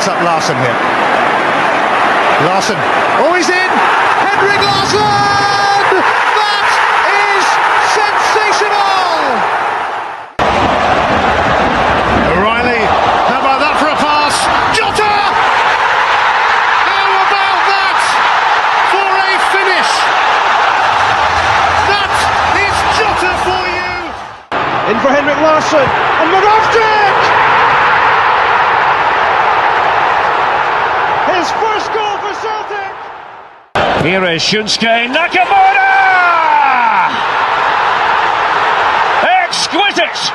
picks up Larsson here. Larsson, oh, he's in! Henrik Larsson! That is sensational! O'Reilly, how about that for a pass? Jota! How about that for a finish? That is Jota for you! In for Henrik Larsson, and Moravcik! His first goal for Celtic! Here is Shunsuke Nakamura! Exquisite!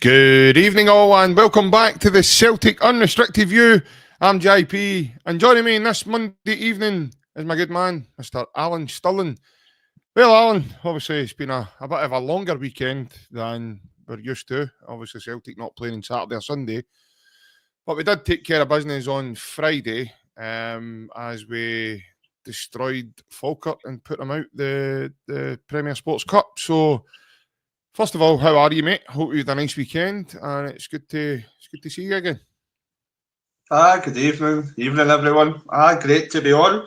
Good evening all and welcome back to the Celtic Unrestricted View. I'm JP and joining me this Monday evening is my good man, Mr. Alan Stirling. Well, Alan, obviously it's been a bit of a longer weekend than we're used to. Obviously Celtic not playing on Saturday or Sunday. But we did take care of business on Friday as we destroyed Falkirk and put them out the Premier Sports Cup. So first of all, how are you, mate? Hope you had a nice weekend, and it's good to see you again. Good evening, everyone. Great to be on.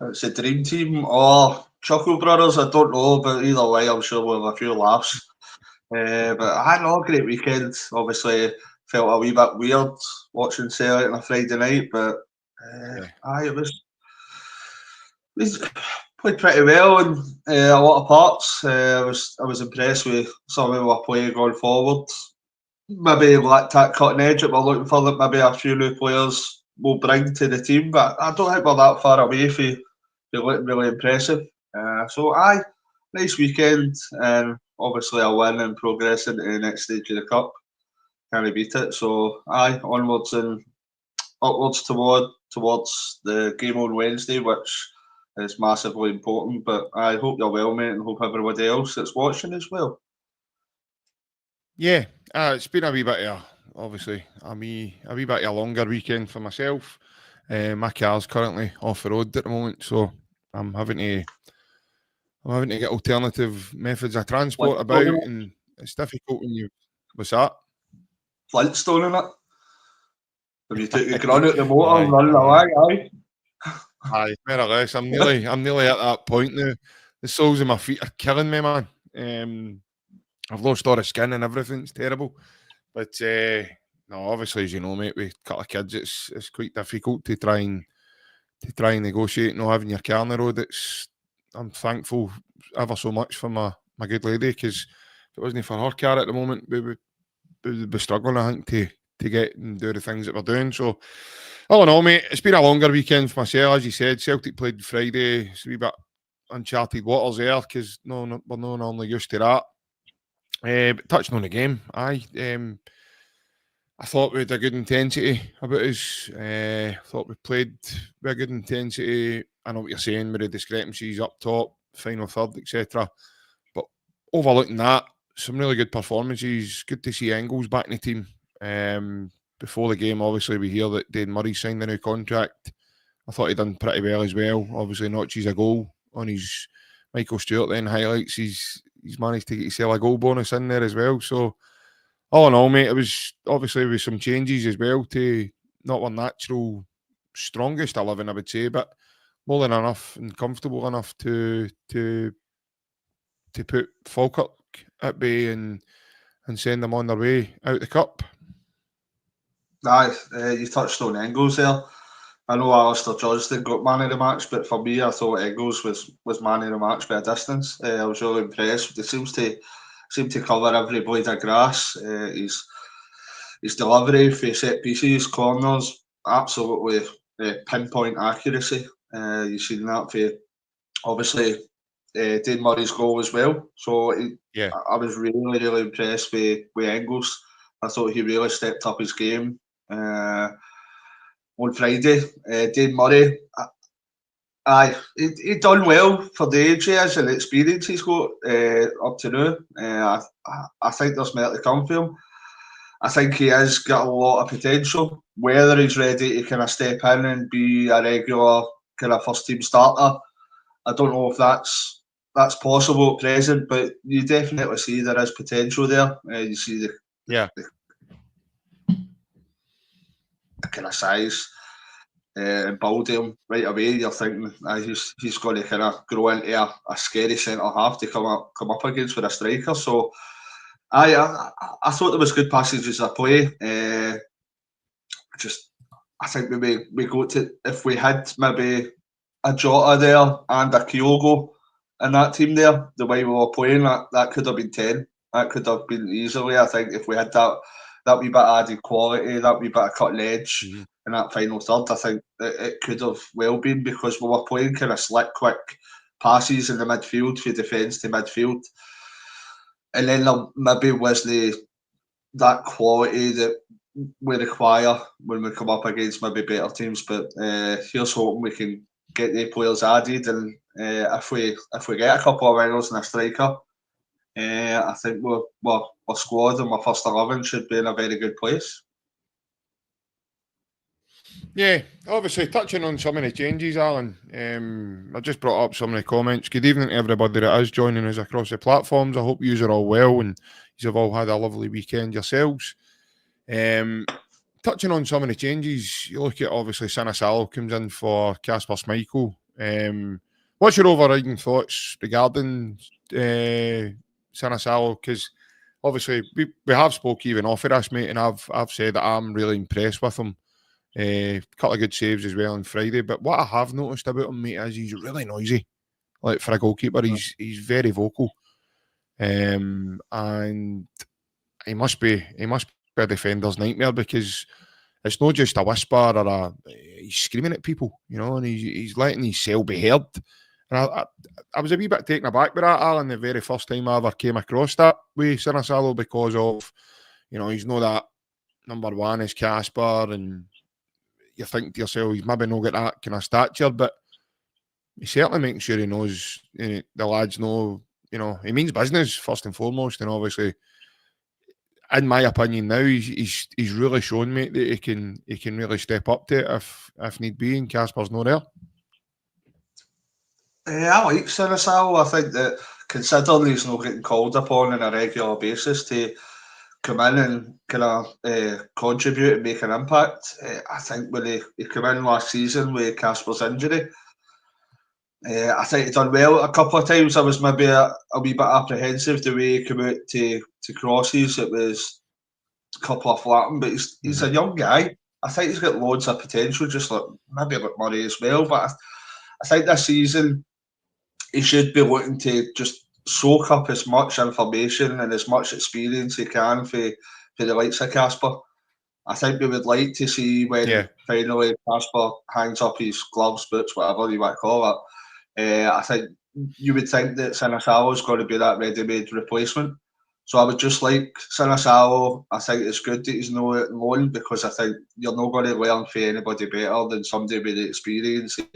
It's a dream team or Chuckle Brothers. I don't know, but either way, I'm sure we'll have a few laughs. But I had a great weekend. Obviously, felt a wee bit weird watching Celtic on a Friday night, but it was played pretty well in a lot of parts. I was impressed with some of our play going forward. Maybe lacked that cutting edge that we're looking for, that maybe a few new players will bring to the team, but I don't think we're that far away from looking really impressive. Nice weekend, and obviously a win and progress into the next stage of the cup. Can't beat it. So onwards and upwards towards the game on Wednesday, which is massively important. But I hope you're well, mate, and hope everybody else that's watching as well. Yeah, it's been a wee bit of a bit of a longer weekend for myself. My car's currently off the road at the moment, so I'm having to get alternative methods of transport about, and it's difficult when you. What's that? Flintstone in it. Have you took the run out the motor and run away? Aye, more or less. I'm nearly at that point now. The soles of my feet are killing me, man. I've lost all the skin and everything. It's terrible. But no, obviously, as you know, mate, with a couple of kids, it's quite difficult to try and negotiate not having your car on the road. I'm thankful ever so much for my good lady, because if it wasn't for her car at the moment, we would be struggling, I think, to get and do the things that we're doing. So, all in all, mate, it's been a longer weekend for myself. As you said, Celtic played Friday. It's a wee bit uncharted waters there, because we're not normally used to that. But touching on the game, I thought we had a good intensity about us. Thought we played with a good intensity. I know what you're saying with the discrepancies up top, final third, etc. But overlooking that, some really good performances. Good to see Engels back in the team. Before the game, obviously, we hear that Dane Murray signed a new contract. I thought he done pretty well as well. Obviously, notches a goal on his Michael Stewart then highlights. He's managed to get himself a goal bonus in there as well. So, all in all, mate, it was obviously with some changes as well to not our natural strongest 11, I would say, but more than enough and comfortable enough to put Falkirk at bay and send them on their way out the cup. You touched on Engels there. I know Alistair Johnston got man of the match, but for me, I thought Engels was man of the match by a distance. I was really impressed. He seems to cover every blade of grass. His delivery for set pieces, corners, absolutely pinpoint accuracy. You've seen that for obviously Dane Murray's goal as well. So I was really, really impressed with Engels. I thought he really stepped up his game on Friday. Dane Murray, he done well for the age he is and the experience he's got up to now. I think there's more to come for him. I think he has got a lot of potential. Whether he's ready to kind of step in and be a regular kind of first team starter, I don't know if that's possible at present, but you definitely see there is potential there. You see Yeah. the kind of size and build him right away. You're thinking he's going to kind of grow into a scary centre half to come up against with a striker. So I thought there was good passages of play. I think we go to, if we had maybe a Jota there and a Kyogo in that team there, the way we were playing, that could have been 10. That could have been easily. I think if we had that wee bit of added quality, that wee bit of cutting edge in that final third, I think it could have well been, because we were playing kind of slick, quick passes in the midfield, for defence to midfield. And then there maybe wasn't that quality that we require when we come up against maybe better teams. But here's hoping we can get the players added, and if we get a couple of winners and a striker, I think our squad and our first 11 should be in a very good place. Yeah, obviously touching on some of the changes, Alan. I just brought up some of the comments. Good evening to everybody that is joining us across the platforms. I hope you are all well and you have all had a lovely weekend yourselves. Touching on some of the changes, you look at obviously Sanasallo comes in for Kasper Schmeichel. What's your overriding thoughts regarding Sanasallo? Because obviously we have spoke even off of this, mate, and I've said that I'm really impressed with him. Couple of good saves as well on Friday. But what I have noticed about him, mate, is he's really noisy. Like for a goalkeeper, he's very vocal. And he must be a defender's nightmare, because it's not just a whisper or he's screaming at people, you know, and he's letting himself be heard. And I was a wee bit taken aback by that, Alan, the very first time I ever came across that with Sanasallo, because of, you know, he's not that number one as Kasper, and you think to yourself, he's maybe not got that kind of stature, but he certainly makes sure he knows, the lads know, you know, he means business first and foremost. And obviously, in my opinion now, he's really shown, mate, that he can really step up to it if need be, and Kasper's not there. I like Sanasallo. I think that, considering he's not getting called upon on a regular basis to come in and kind of contribute and make an impact, I think when he came in last season with Kasper's injury, I think he done well. A couple of times I was maybe a wee bit apprehensive the way he came out to crosses. It was a couple of flatting, but he's a young guy. I think he's got loads of potential, just like maybe like Murray as well. But I think this season he should be looking to just soak up as much information and as much experience he can for the likes of Kasper. I think we would like to see when finally Kasper hangs up his gloves, boots, whatever you want to call it. I think you would think that Sanasallo is going to be that ready-made replacement. So I would just like Sanasallo. I think it's good that he's not loan, because I think you're not going to learn for anybody better than somebody with the experience of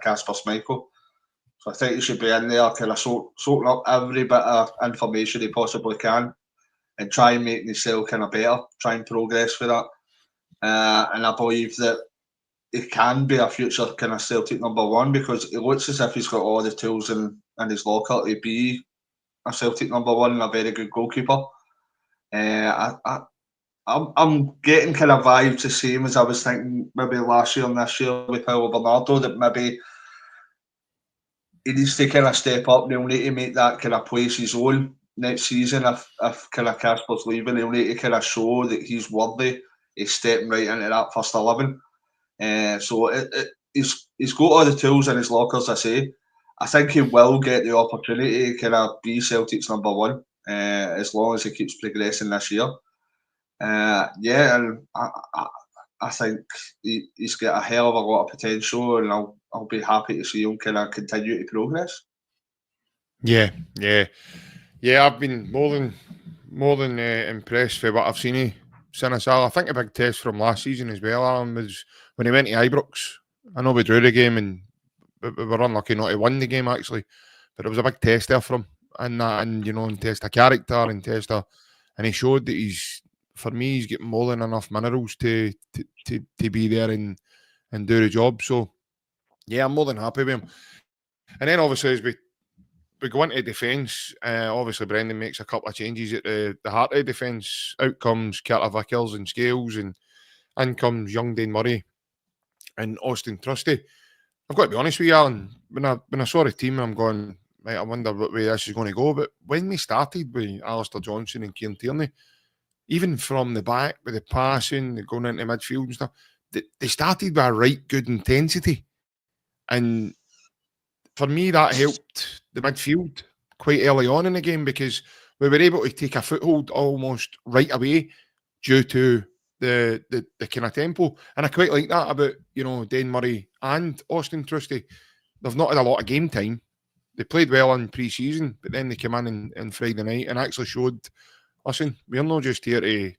Kasper Schmeichel. So I think he should be in there, kind of soaking up every bit of information he possibly can, and try and make himself kind of better, try and progress for that. And I believe that he can be a future kind of Celtic number one, because it looks as if he's got all the tools in his locker to be a Celtic number one and a very good goalkeeper. I'm getting kind of vibes the same as I was thinking maybe last year and this year with Paulo Bernardo, that maybe he needs to kind of step up and he'll need to make that kind of place his own next season. If kind of Kasper's leaving, he'll need to kind of show that he's worthy. He's stepping right into that first 11. So he's got all the tools in his lockers, I say. I think he will get the opportunity to kind of be Celtic's number one, as long as he keeps progressing this year. And I think he's got a hell of a lot of potential, and I'll be happy to see him kind of continue to progress. Yeah. I've been more than impressed with what I've seen of Sanasallo. I think a big test from last season as well, Alan, was when he went to Ibrox. I know we drew the game and we were unlucky not to win the game, actually, but it was a big test there for him, and you know, and test a character and and he showed that he's for me, he's got more than enough minerals to be there and do the job. So, yeah, I'm more than happy with him. And then obviously as we go into defence, obviously Brendan makes a couple of changes at the heart of defence. Out comes Carter Vickers and Scales, and in comes young Dane Murray and Austin Trusty. I've got to be honest with you, Alan, when I saw the team, I'm going, right, I wonder what way this is going to go. But when we started with Alistair Johnson and Kieran Tierney, even from the back with the passing, the going into midfield and stuff, they started with a right good intensity. And for me, that helped the midfield quite early on in the game, because we were able to take a foothold almost right away due to the kind of tempo. And I quite like that about, Dane Murray and Austin Trusty. They've not had a lot of game time. They played well in pre-season, but then they came in Friday night and actually showed, listen, we're not just here to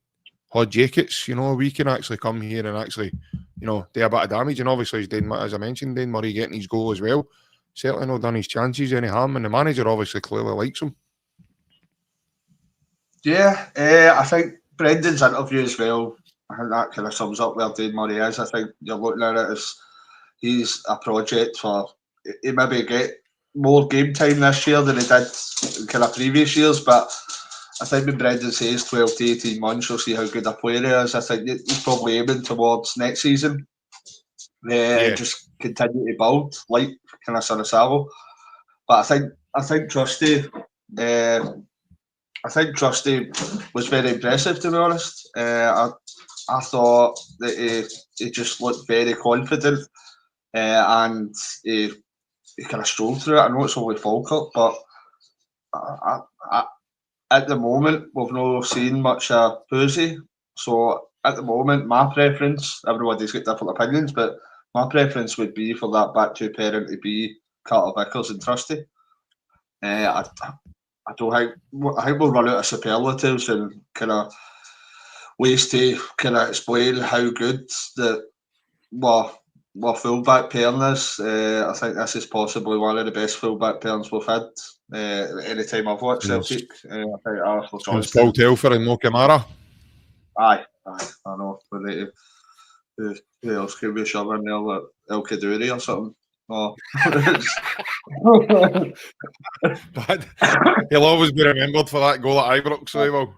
hod jackets, we can actually come here and actually, do a bit of damage. And obviously, as I mentioned, Dane Murray getting his goal as well. Certainly not done his chances any harm, and the manager obviously clearly likes him. Yeah, I think Brendan's interview as well, I think that kind of sums up where Dane Murray is. I think you're looking at it as he's a project for, he maybe get more game time this year than he did in kind of previous years, but I think when Brendan says 12 to 18 months, you'll see how good a player he is. I think he's probably aiming towards next season. Just continue to build like kind of Sarajevo. But I think Trusty, was very impressive, to be honest. I thought that he just looked very confident, and he kind of strolled through it. I know it's only Falkirk, but at the moment we've not seen much of Poozy. So at the moment, my preference, everybody's got different opinions, but my preference would be for that back two pairing to be Carter Vickers and Trusty. I don't think I think we'll run out of superlatives and kind of ways to kind of explain how good the fullback pairing is. I think this is possibly one of the best fullback pairings we've had any time I've watched Celtic. I think Alistair Johnston, Paul Telfer and Mo Kamara. Aye, I know. Who else could be shoving there? Like El Kaduri or something? Oh. But he'll always be remembered for that goal at Ibrox, so he will.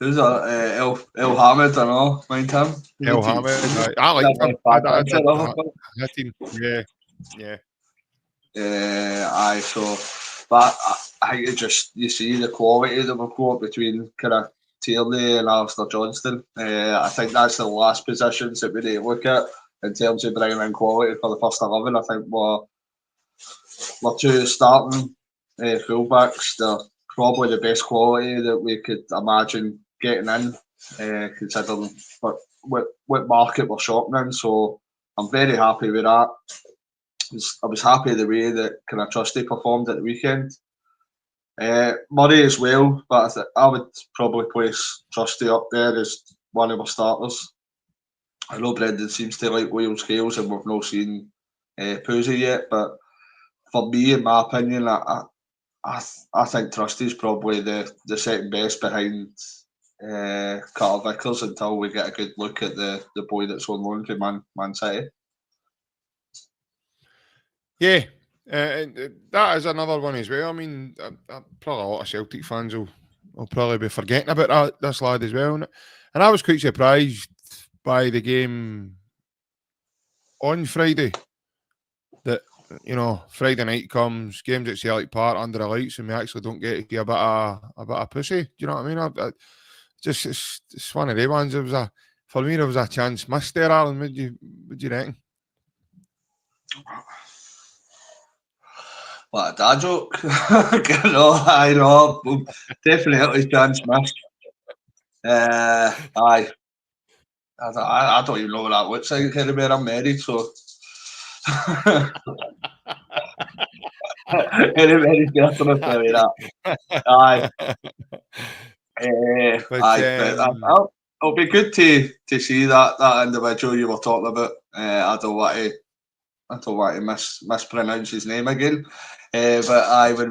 Who's that? El Hamid, I know. Mind him? El Hamid. I like him. That team. Yeah. Aye, so, but I think you see the quality that we've got between kind of Tierney and Alistair Johnston. I think that's the last positions that we need to look at in terms of bringing in quality for the first 11. I think we're two starting fullbacks. They're probably the best quality that we could imagine getting in, considering what market we're shopping in. So I'm very happy with that. I was happy the way that kind of Trusty performed at the weekend. Murray as well, but I would probably place Trusty up there as one of our starters. I know Brendan seems to like William Scales, and we've not seen Poozy yet, but for me, in my opinion, I think Trusty's probably the second best behind Carter Vickers until we get a good look at the boy that's on loan to Man City. Yeah, that is another one as well. I mean, probably a lot of Celtic fans will probably be forgetting about this lad as well. And I was quite surprised by the game on Friday that, Friday night comes, games at Celtic Park under the lights, and we actually don't get to see a bit of pussy. Do you know what I mean? It's one of the ones. For me, there was a chance missed there, Alan. Would you reckon? What a dad joke. I know. Definitely chance missed. Aye. I don't even know what that looks like anymore. I'm married, so. Anybody's definitely tell me that. Aye. But it'll be good to see that individual you were talking about. I don't want to I don't want to mispronounce his name again. But aye, when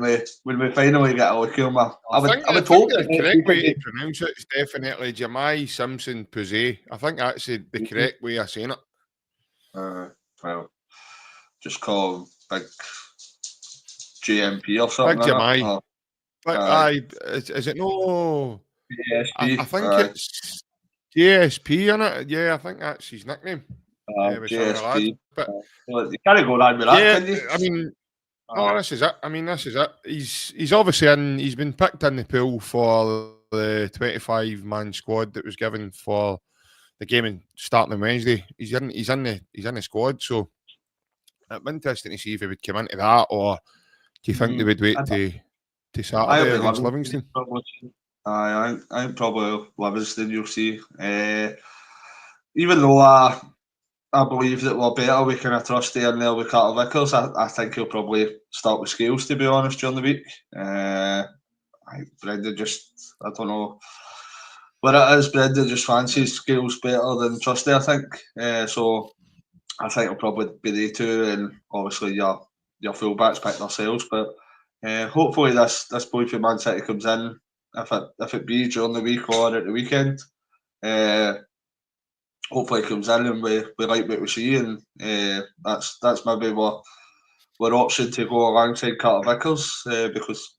we finally get a look at him, I would hope the that next correct week way to again. pronounce it is definitely Jamai Simpson Puzet. I think that's the correct way of saying it. Well, just call him Big JMP or something. Big Jamai. Or, But is it no? GSP. I think it's GSP in it. Yeah, I think that's his nickname. With some of the lads. GSP. But You can't go down with that, can you? I mean, no, this is it. I mean, this is it. He's obviously in. He's been picked in the pool for the 25-man squad that was given for the game starting on Wednesday. He's in the squad. So it'd be interesting to see if he would come into that, or do you think they would wait to Saturday against Livingston? I think probably Livingston. You'll see. Even though I believe that we're better, we can trust the in there with Carter Vickers. I think he'll probably start with Scales, to be honest, during the week. Brendan I don't know what it is. Brendan just fancies Scales better than Trusty, I think. So I think it'll probably be they two, and obviously your fullbacks pick themselves. But hopefully this boy from Man City comes in, if it be during the week or at the weekend. Hopefully he comes in and we like what we see, and that's maybe we're option to go alongside Carter Vickers, because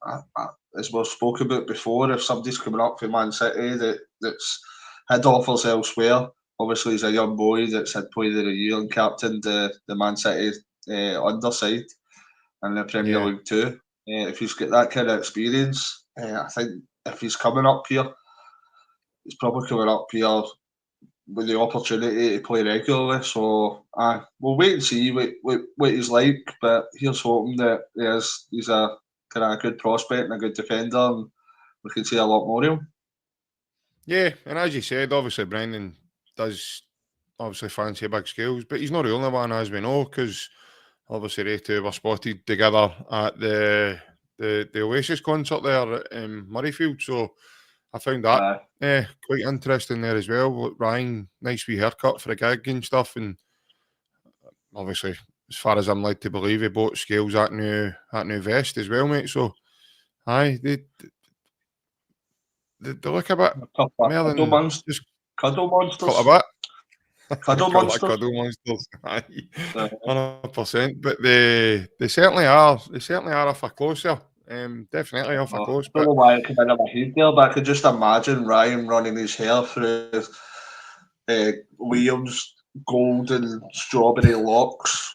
as we've spoken about before, if somebody's coming up for Man City that's had offers elsewhere, obviously he's a young boy that's had Player of the Year and captained the Man City underside in the Premier League too. If he's got that kind of experience, I think if he's coming up here, he's probably coming up here with the opportunity to play regularly. So we'll wait and see what he's like, but here's hoping that he's a kind of a good prospect and a good defender, and we can see a lot more of him. Yeah, and as you said, obviously Brendan does obviously fancy big Scales, but he's not the only one, as we know, because obviously they two were spotted together at the Oasis concert there at Murrayfield, so I found that quite interesting there as well. Ryan, nice wee haircut for a gig and stuff, and obviously, as far as I'm led to believe, he bought Scales that new vest as well, mate. So, aye, they look a bit more than just cuddle monsters. A bit. Cuddle monsters. Cuddle monsters. Aye, 100%. But they certainly are. They certainly are off a closer. Definitely off a close. I don't know why it came into my head there, but I could just imagine Ryan running his hair through Liam's golden strawberry locks.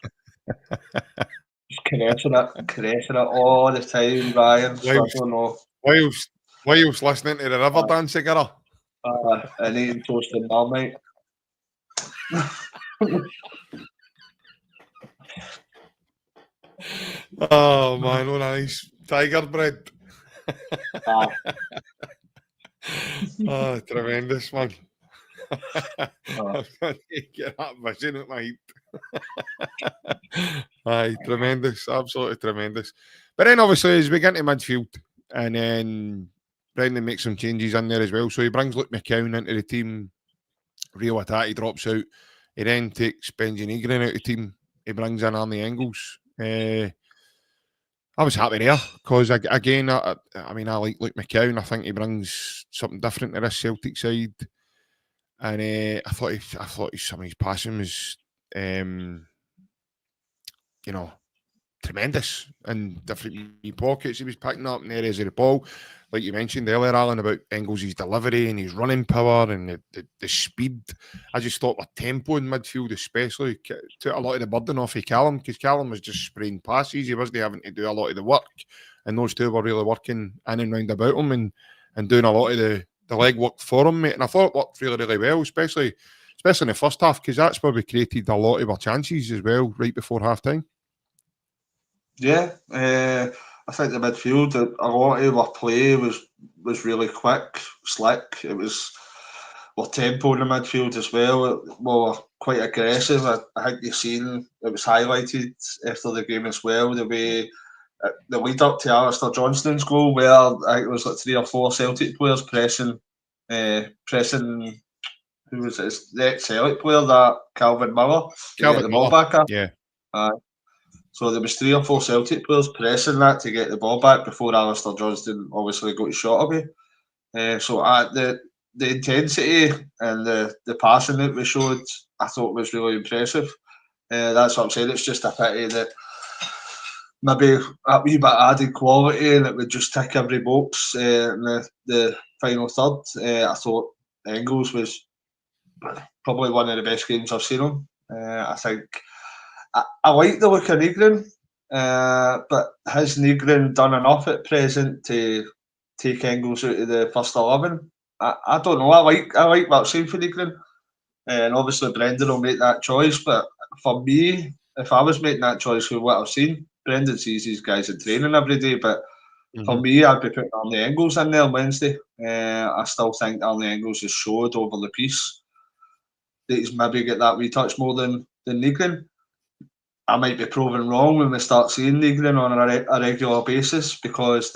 Just caressing it all the time, Ryan. So I don't know. Whilst listening to the Riverdance together. And eating toast and Marmite. Oh man, what a nice tiger bread. Oh, tremendous, man. I'm going to get that vision at my head. Aye, tremendous, absolutely tremendous. But then obviously as we get into midfield, and then Brendan makes some changes in there as well. So he brings Luke McCown into the team. Rio Atati drops out. He then takes Benji Negrin out of the team. He brings in Arnie Engels. I was happy there because, again, I mean, I like Luke McCown. I think he brings something different to this Celtic side. And I thought some of his passing was, tremendous in different pockets. He was picking up in areas of the ball, like you mentioned earlier, Alan, about Engels' delivery and his running power and the speed. I just thought the tempo in midfield especially took a lot of the burden off of Callum, because Callum was just spraying passes. He wasn't having to do a lot of the work, and those two were really working in and round about him and doing a lot of the leg work for him, mate. And I thought it worked really, really well, especially in the first half, because that's where we created a lot of our chances as well, right before half-time. Yeah, I think the midfield, a lot of our play was really quick, slick. It was our tempo in the midfield as well. We were quite aggressive. I think you've seen it was highlighted after the game as well, the way the lead up to Alistair Johnston's goal, where I think it was like 3 or 4 Celtic players pressing. Who was it? The ex-Celtic player, that Calvin Miller. Calvin Miller. Back up. Yeah. So there was 3 or 4 Celtic players pressing that to get the ball back before Alistair Johnston obviously got his shot away. So the intensity and the passing that we showed, I thought was really impressive. That's what I'm saying. It's just a pity that maybe a wee bit added quality and it would just tick every box in the final third. I thought Engels was probably one of the best games I've seen him. I think I like the look of Negrin, but has Negrin done enough at present to take Engels out of the first 11? I don't know. I like what I've seen for Negrin, and obviously Brendan will make that choice. But for me, if I was making that choice with what I've seen, Brendan sees these guys in training every day. But for me, I'd be putting Arnie Engels in there on Wednesday. I still think Arnie Engels has showed over the piece that he's maybe get that wee touch more than Negrin. I might be proven wrong when we start seeing Negrin on a regular basis, because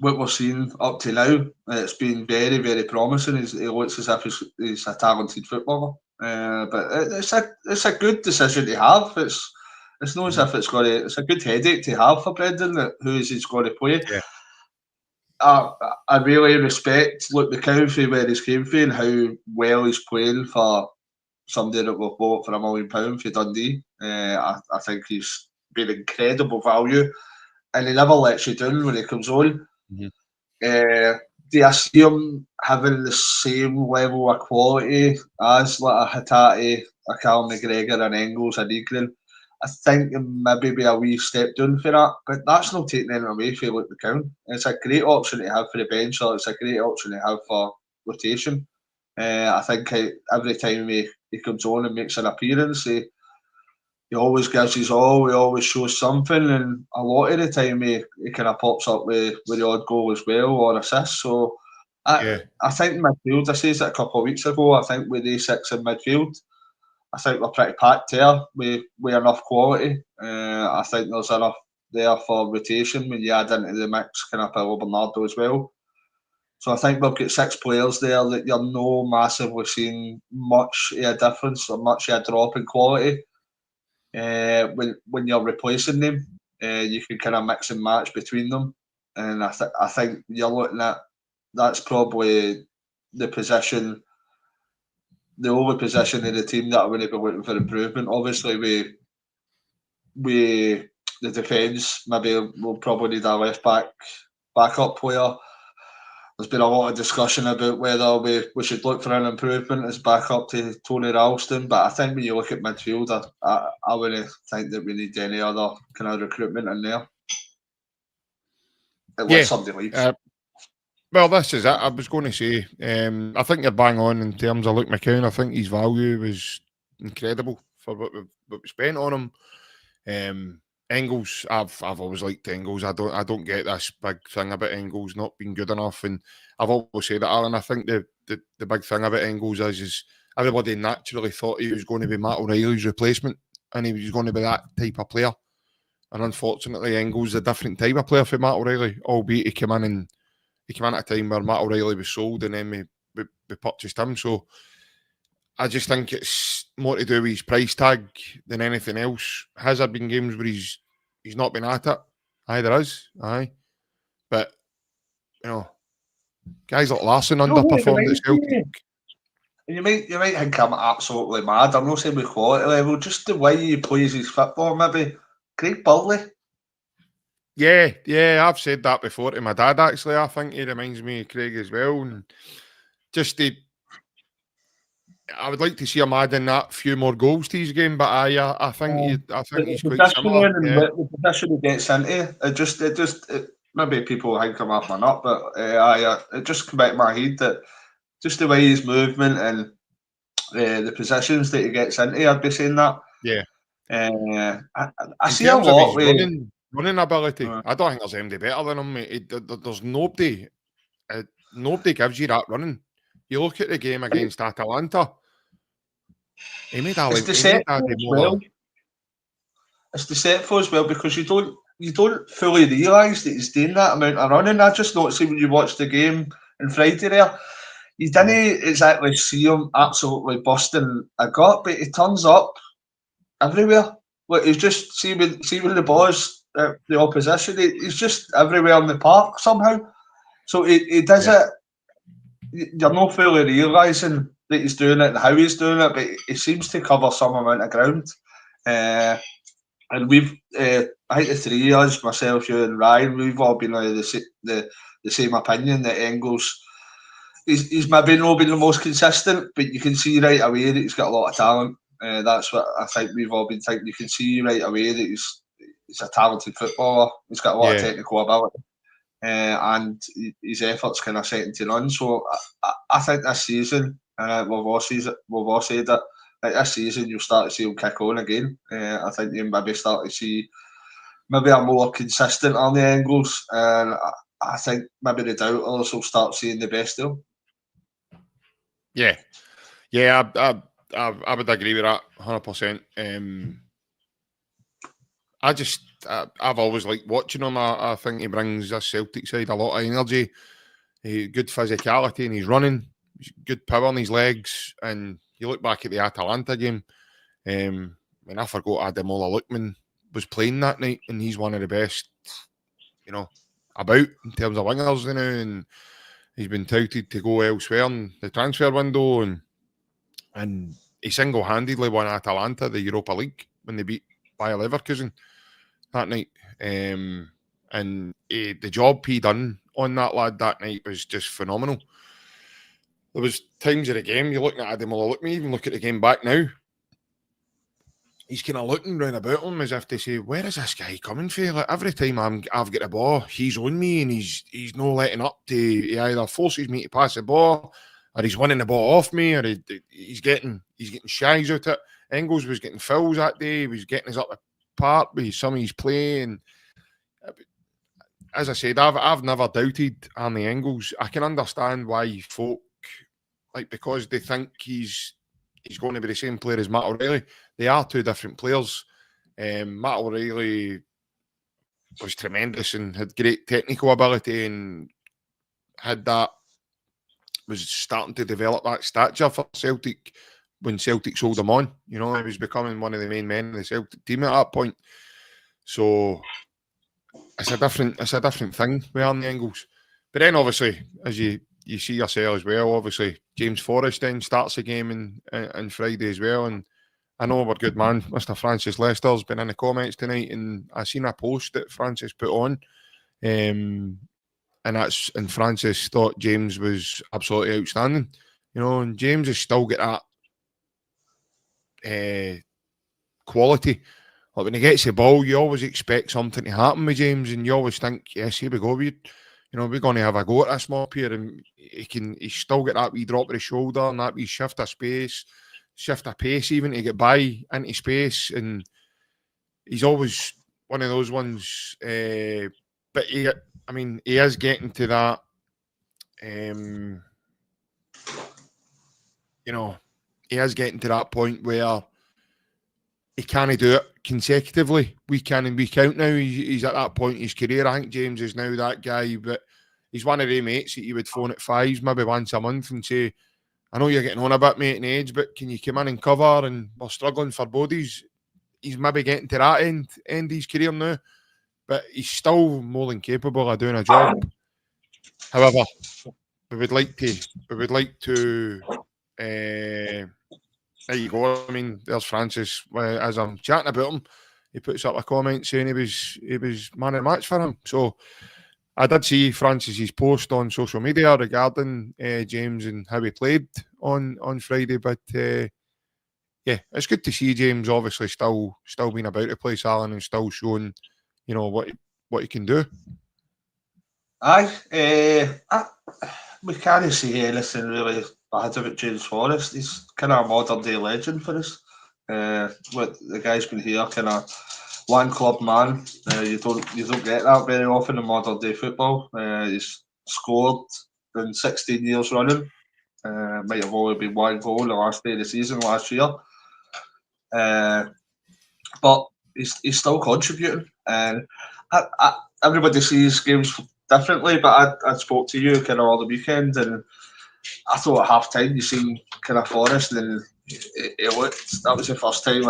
what we're seeing up to now, it's been very, very promising. He looks as if he's a talented footballer. But it's a good decision to have. It's not as if it's a good headache to have for Brendan, that who is he's going to play. Yeah. I really respect Luke McCown where he's came from and how well he's playing for somebody that we've bought for £1 million for Dundee. I think he's been incredible value, and he never lets you down when he comes on. Do I see him having the same level of quality as like a Hatate, a Callum McGregor, and Engels, and Negrin? I think it maybe be a wee step down for that, but that's not taking anything away from Luke McCown. It's a great option to have for the bench, or it's a great option to have for rotation. I think every time he comes on and makes an appearance, he always gives his all, he always shows something, and a lot of the time he kind of pops up with the odd goal as well, or assist. So I think midfield, I said it a couple of weeks ago, I think with A6 in midfield, I think we're pretty packed there with enough quality. I think there's enough there for rotation when you add into the mix kind of Paulo Bernardo as well. So I think we've got 6 players there that you're no massively seeing much of a difference or much of a drop in quality. When you're replacing them, you can kind of mix and match between them. And I think you're looking at, that's probably the only position in the team that I would be looking for improvement. Obviously, we the defence, maybe we'll probably need a left backup player. There's been a lot of discussion about whether we should look for an improvement as backup to Tony Ralston, but I think when you look at midfield, I wouldn't think that we need any other kind of recruitment in there. Unless somebody leaves. Well, this is it. I was going to say, I think you're bang on in terms of Luke McCown. I think his value was incredible for what we spent on him. Engels, I've always liked Engels. I don't get this big thing about Engels not being good enough, and I've always said that, Alan. I think the big thing about Engels is everybody naturally thought he was going to be Matt O'Reilly's replacement, and he was going to be that type of player. And unfortunately, Engels is a different type of player for Matt O'Reilly, albeit he came in at a time where Matt O'Reilly was sold, and then we purchased him. So I just think it's more to do with his price tag than anything else. Has there been games where he's not been at it? Aye, there is. Aye. But, guys like Larson underperformed at Celtic. You might think I'm absolutely mad. I'm not saying with quality level, just the way he plays his football, maybe. Craig Burley. Yeah, I've said that before to my dad, actually. I think he reminds me of Craig as well. And just I would like to see him adding that few more goals to his game, but I think he's quite similar. The position he gets into, it maybe people think I'm off my nut, but it just came out of my head that just the way his movement and the positions that he gets into, I'd be saying that. Yeah. I see a lot with running ability. I don't think there's anybody better than him, mate. There's nobody. Nobody gives you that running. You look at the game against Atalanta. He made It's the set for as well, because you don't fully realise that he's doing that amount of running. I just noticed when you watch the game on Friday there, you didn't exactly see him absolutely busting a gut, but he turns up everywhere. Look, he's just see when the ball's the opposition. He's just everywhere in the park somehow. So he does it. You're not fully realising that he's doing it and how he's doing it, but he seems to cover some amount of ground. And we've, I think the three of us, myself, you, and Ryan, we've all been of the same opinion that Engels. He's maybe not been the most consistent, but you can see right away that he's got a lot of talent. That's what I think we've all been thinking. You can see right away that he's a talented footballer. He's got a lot of technical ability, and his efforts kind of second to none. So I think this season, we've all said that. Like this season, you'll start to see him kick on again. I think you maybe start to see maybe a more consistent on the Engels, and I think maybe the doubters will start seeing the best of him. Yeah, I would agree with that 100%. I've always liked watching him. I think he brings this Celtic side a lot of energy, good physicality, and he's running, good power in his legs. And you look back at the Atalanta game, I forgot Ademola Lookman was playing that night, and he's one of the best, about in terms of wingers now, and he's been touted to go elsewhere in the transfer window, and he single-handedly won Atalanta the Europa League when they beat Bayer Leverkusen that night. And the job he done on that lad that night was just phenomenal. There was times of the game, you're looking at Ademola Lookman, even look at the game back now, he's kind of looking round about him as if to say, where is this guy coming from? Like, every time I've got the ball, he's on me, and he's not letting up to, he either forces me to pass the ball, or he's winning the ball off me, or he's getting shies out it. Engels was getting fouls that day, he was getting us up the park with some of his play, and as I said, I've never doubted Arnie Engels. I can understand why folk, like, because they think he's going to be the same player as Matt O'Reilly. They are two different players. Matt O'Reilly was tremendous and had great technical ability and was starting to develop that stature for Celtic when Celtic sold him on. He was becoming one of the main men in the Celtic team at that point. So it's a different thing with Arnie Engels. But then obviously, as you see yourself as well, obviously James Forrest then starts the game on Friday as well, and I know our good man Mr. Francis Lester's been in the comments tonight, and I seen a post that Francis put on, and Francis thought James was absolutely outstanding, and James has still got that quality. Like, when he gets the ball, you always expect something to happen with James, and you always think, yes, here we go, we're going to have a go at this mob here, and he's still got that wee drop of the shoulder and that wee shift of pace even to get by into space, and he's always one of those ones. But he is getting to that. He is getting to that point where he can't do it consecutively, week in and week out now. He's at that point in his career. I think James is now that guy, but he's one of the mates that you would phone at fives maybe once a month and say, I know you're getting on a bit, mate, in age, but can you come in and cover? And we're struggling for bodies. He's maybe getting to that end of his career now, but he's still more than capable of doing a job. However, we would like to there you go. I mean, there's Francis. As I'm chatting about him, he puts up a comment saying he was man of the match for him. So I did see Francis's post on social media regarding James and how he played on Friday. But yeah, it's good to see James obviously still being about the place, Alan, and still showing what he can do. We can't see anything really bad about James Forrest. He's kind of a modern day legend for us. What the guy's been here, kind of one club man. You don't get that very often in modern day football. He's scored in 16 years running. Might have only been one goal the last day of the season last year. But he's still contributing, and everybody sees games differently. But I spoke to you kind of all the weekend, and I thought at half time you seen kind of Forrest, and it looked, that was the first time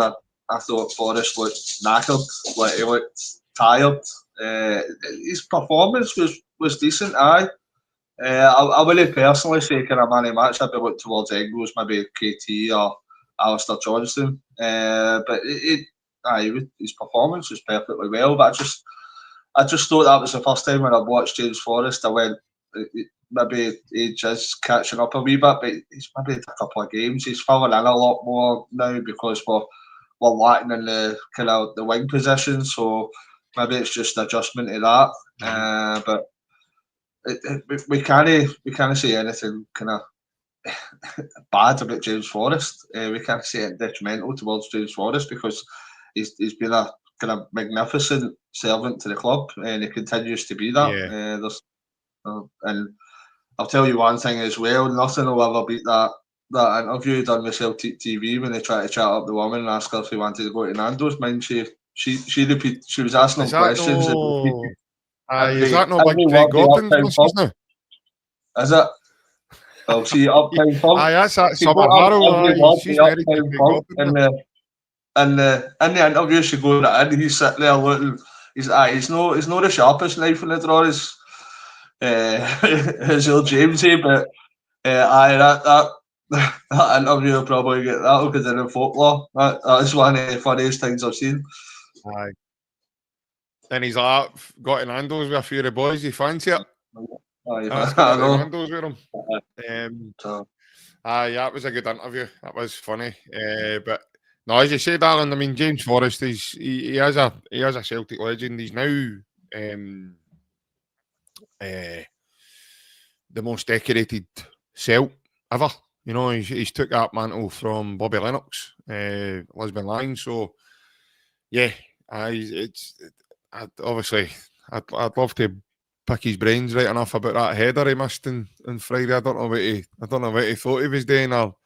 I thought Forrest looked knackered, like he looked tired. His performance was decent, aye. I wouldn't personally say kind of man of the match. I'd be looking towards Engels, maybe KT or Alistair Johnston. But his performance was perfectly well. But I just thought that was the first time when I watched James Forrest. I went, maybe age is catching up a wee bit, but he's maybe had a couple of games. He's filling in a lot more now because we're lacking in the kind of the wing position. So maybe it's just adjustment to that. But we can't say anything kind of bad about James Forrest. We can't say it detrimental towards James Forrest because he's been a kind of magnificent servant to the club and he continues to be that. And I'll tell you one thing as well, nothing will ever beat that interview done with Celtic TV when they tried to chat up the woman and ask her if he wanted to go to Nando's. Mind she was asking him questions. Is that no big Craig Gordon's missus now? Is it? Well, see, Uptown Punk. That's Summer Harrow. She's married to Craig Gordon. In the interview, she goes in. He's sitting there looking. He's not the sharpest knife in the drawer as old Jamesy, but that interview will probably get that'll get in folklore. That's one of the funniest things I've seen. Aye. And he's like, got in Nando's with a few of the boys. You fancy it? I know. Nando's with him. That was a good interview. That was funny. But no, as you say, darling, I mean, James Forrest, he is a Celtic legend. He's now the most decorated Celt ever. You know, he's took that mantle from Bobby Lennox, Lisbon Lions. So yeah, I'd love to pick his brains right enough about that header he missed on Friday. I don't know what he thought he was doing or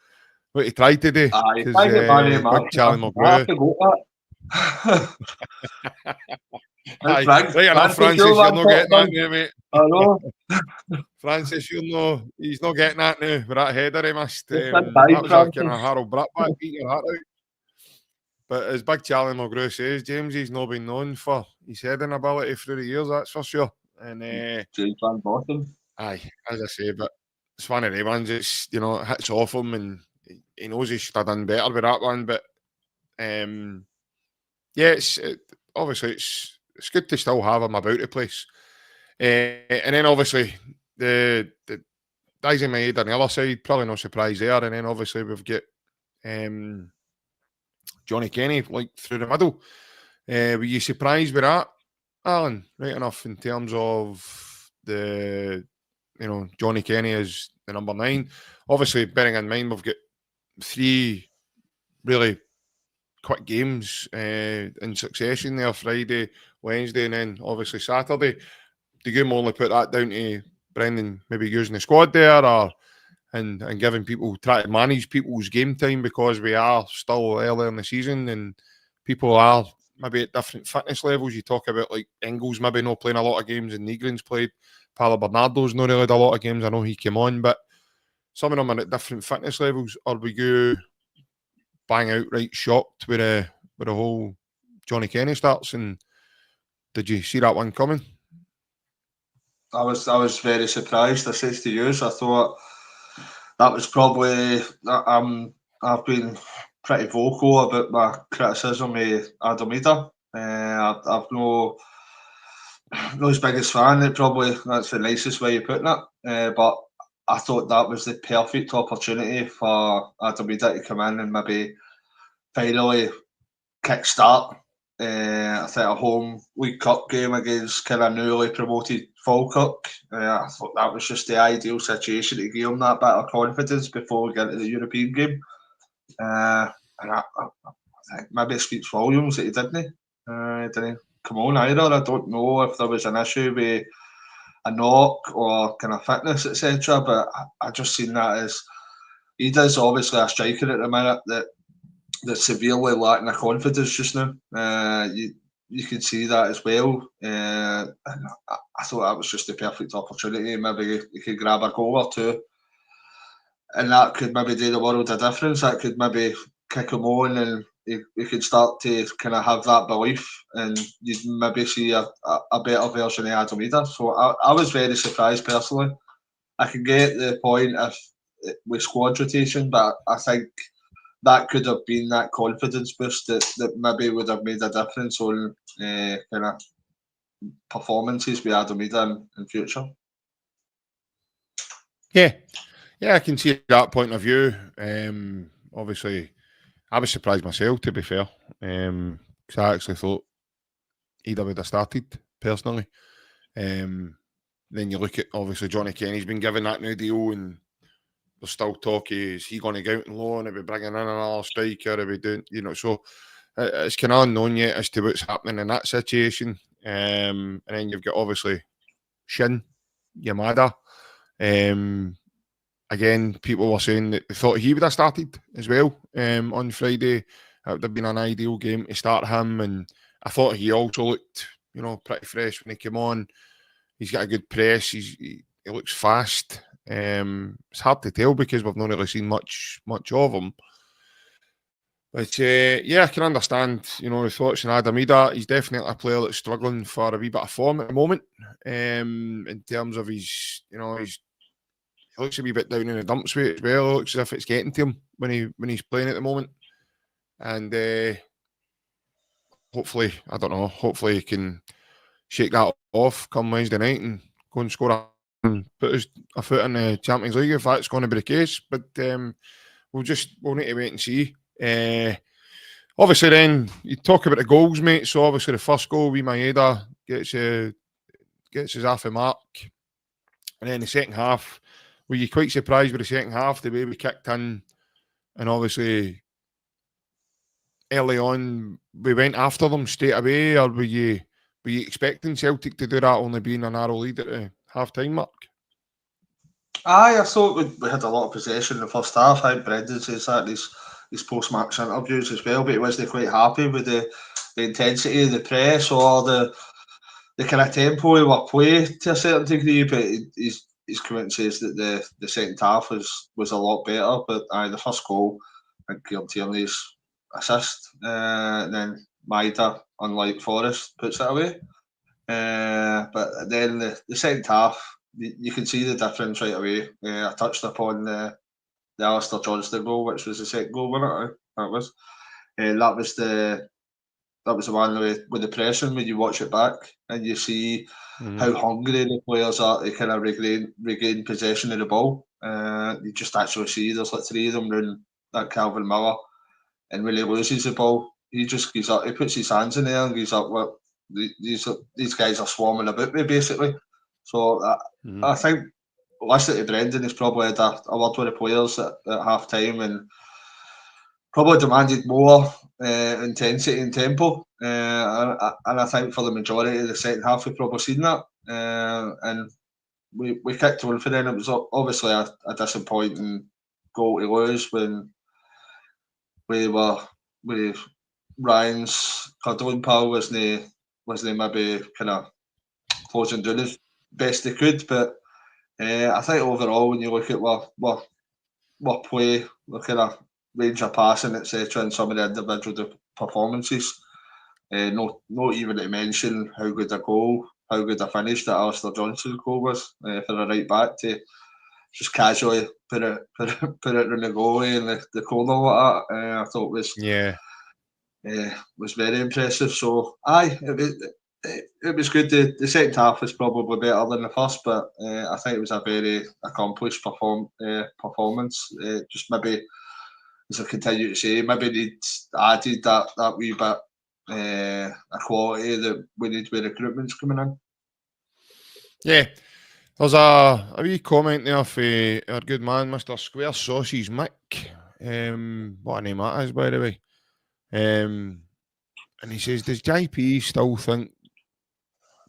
what he tried to do. Big Charlie McGrew. Right enough, Francis, you're not getting that now, mate. I know. Francis, he's not getting that now with that header he missed. That was a kind of Harold Bratback beat your heart out. But as Big Charlie McGrew says, James, he's not been known for his heading ability through the years, that's for sure. And James Van Bottom. Aye, as I say, but it's one of the ones. It's it hits off him, and he knows he should have done better with that one. But obviously it's good to still have him about the place. And then obviously the guys in my head on the other side, probably no surprise there. And then obviously we've got Johnny Kenny like through the middle. Were you surprised with that, Alan? Right enough in terms of the Johnny Kenny is the number 9. Obviously, bearing in mind we've got 3 really quick games in succession there, Friday, Wednesday, and then obviously Saturday. Do you only put that down to Brendan maybe using the squad there, or and giving people, try to manage people's game time because we are still early in the season and people are maybe at different fitness levels? You talk about like Engels maybe not playing a lot of games and Negrin's played. Paolo Bernardo's not really had a lot of games. I know he came on, but some of them are at different fitness levels. Or we go bang out right shocked with the whole Johnny Kenny starts? And did you see that one coming? I was very surprised. I said to you, I thought that was probably I've been pretty vocal about my criticism of Adamida. I've no his biggest fan. That's the nicest way of putting it. But I thought that was the perfect opportunity for Adamida to come in and maybe finally kick-start I think a home League Cup game against kind of newly promoted Falkirk. I thought that was just the ideal situation to give him that bit of confidence before we get into the European game. And I think maybe it speaks volumes that he didn't. Didn't come on either. I don't know if there was an issue with a knock or kind of fitness, etc. But I just seen that as he is obviously a striker at the minute that's severely lacking of confidence just now. You can see that as well. And I thought that was just the perfect opportunity. Maybe he could grab a goal or two, and that could maybe do the world a difference. That could maybe kick him on and he could start to kind of have that belief, and you'd maybe see a better version of Adam Ida. So I was very surprised personally. I can get the point if with squad rotation, but I think that could have been that confidence boost that maybe would have made a difference on kind of performances with Adam Ida in future. Yeah, I can see that point of view. Obviously, I was surprised myself, to be fair, because I actually thought Ida would have started personally. Then you look at, obviously, Johnny Kenny's been given that new deal, and there's still talk, is he going to go out on loan? Are we bringing in another striker? Are we doing, so it's kind of unknown yet as to what's happening in that situation. And then you've got, obviously, Shin Yamada. Again, people were saying that they thought he would have started as well on Friday. It would have been an ideal game to start him, and I thought he also looked, pretty fresh when he came on. He's got a good press. He looks fast. It's hard to tell because we've not really seen much of him. But I can understand, the thoughts on Adam Ida. He's definitely a player that's struggling for a wee bit of form at the moment. In terms of his, he looks a wee bit down in the dumps with it as well. It looks as if it's getting to him when he's playing at the moment. And hopefully he can shake that off come Wednesday night and go and score and put a foot in the Champions League if that's going to be the case. But we'll need to wait and see. Obviously, then you talk about the goals, mate. So obviously, the first goal, Maeda gets his half a mark, and then the second half, were you quite surprised with the second half the way we kicked in, and obviously early on we went after them straight away, or were you expecting Celtic to do that, only being a narrow lead at the half-time mark? I thought we had a lot of possession in the first half. I think Brendan says that in his post-match interviews as well, but he wasn't quite happy with the intensity of the press or the kind of tempo of our play to a certain degree. But he's come out and says that the second half was a lot better. But the first goal, I think Kieran Tierney's assist, and then Maeda, unlike Forrest, puts it away. But then the second half, you can see the difference right away. I touched upon the Alistair Johnston goal, which was the second goal, wasn't it? That was. That was the one with the pressing when you watch it back and you see how hungry the players are to kind of regain possession of the ball. You just actually see there's like three of them around that Calvin Miller, and when he loses the ball, he just gives up. He puts his hands in there and gives up. Well, these guys are swarming about me basically. So I think listening to Brendan has probably had a word with the players at half time and probably demanded more intensity and tempo. And I think for the majority of the second half, we've probably seen that. And we kicked one for them. It was obviously a disappointing goal to lose when we were with Ryan's cuddling pal wasn't maybe kind of closing down as best they could. But I think overall, when you look at what play, the kind of range of passing, etc., and some of the individual performances, not even to mention how good a finish that Alistair Johnston's goal was for the right back to just casually put it in the goalie and the corner like that. I thought was very impressive. So it was good. The second half was probably better than the first, but I think it was a very accomplished performance. Just maybe, as I continue to say, maybe they'd added that wee bit a quality that we need with recruitment's coming in. Yeah. There's a wee comment there for our good man, Mr. Square Sausage Mick. What a name that is, by the way. And he says, does JP still think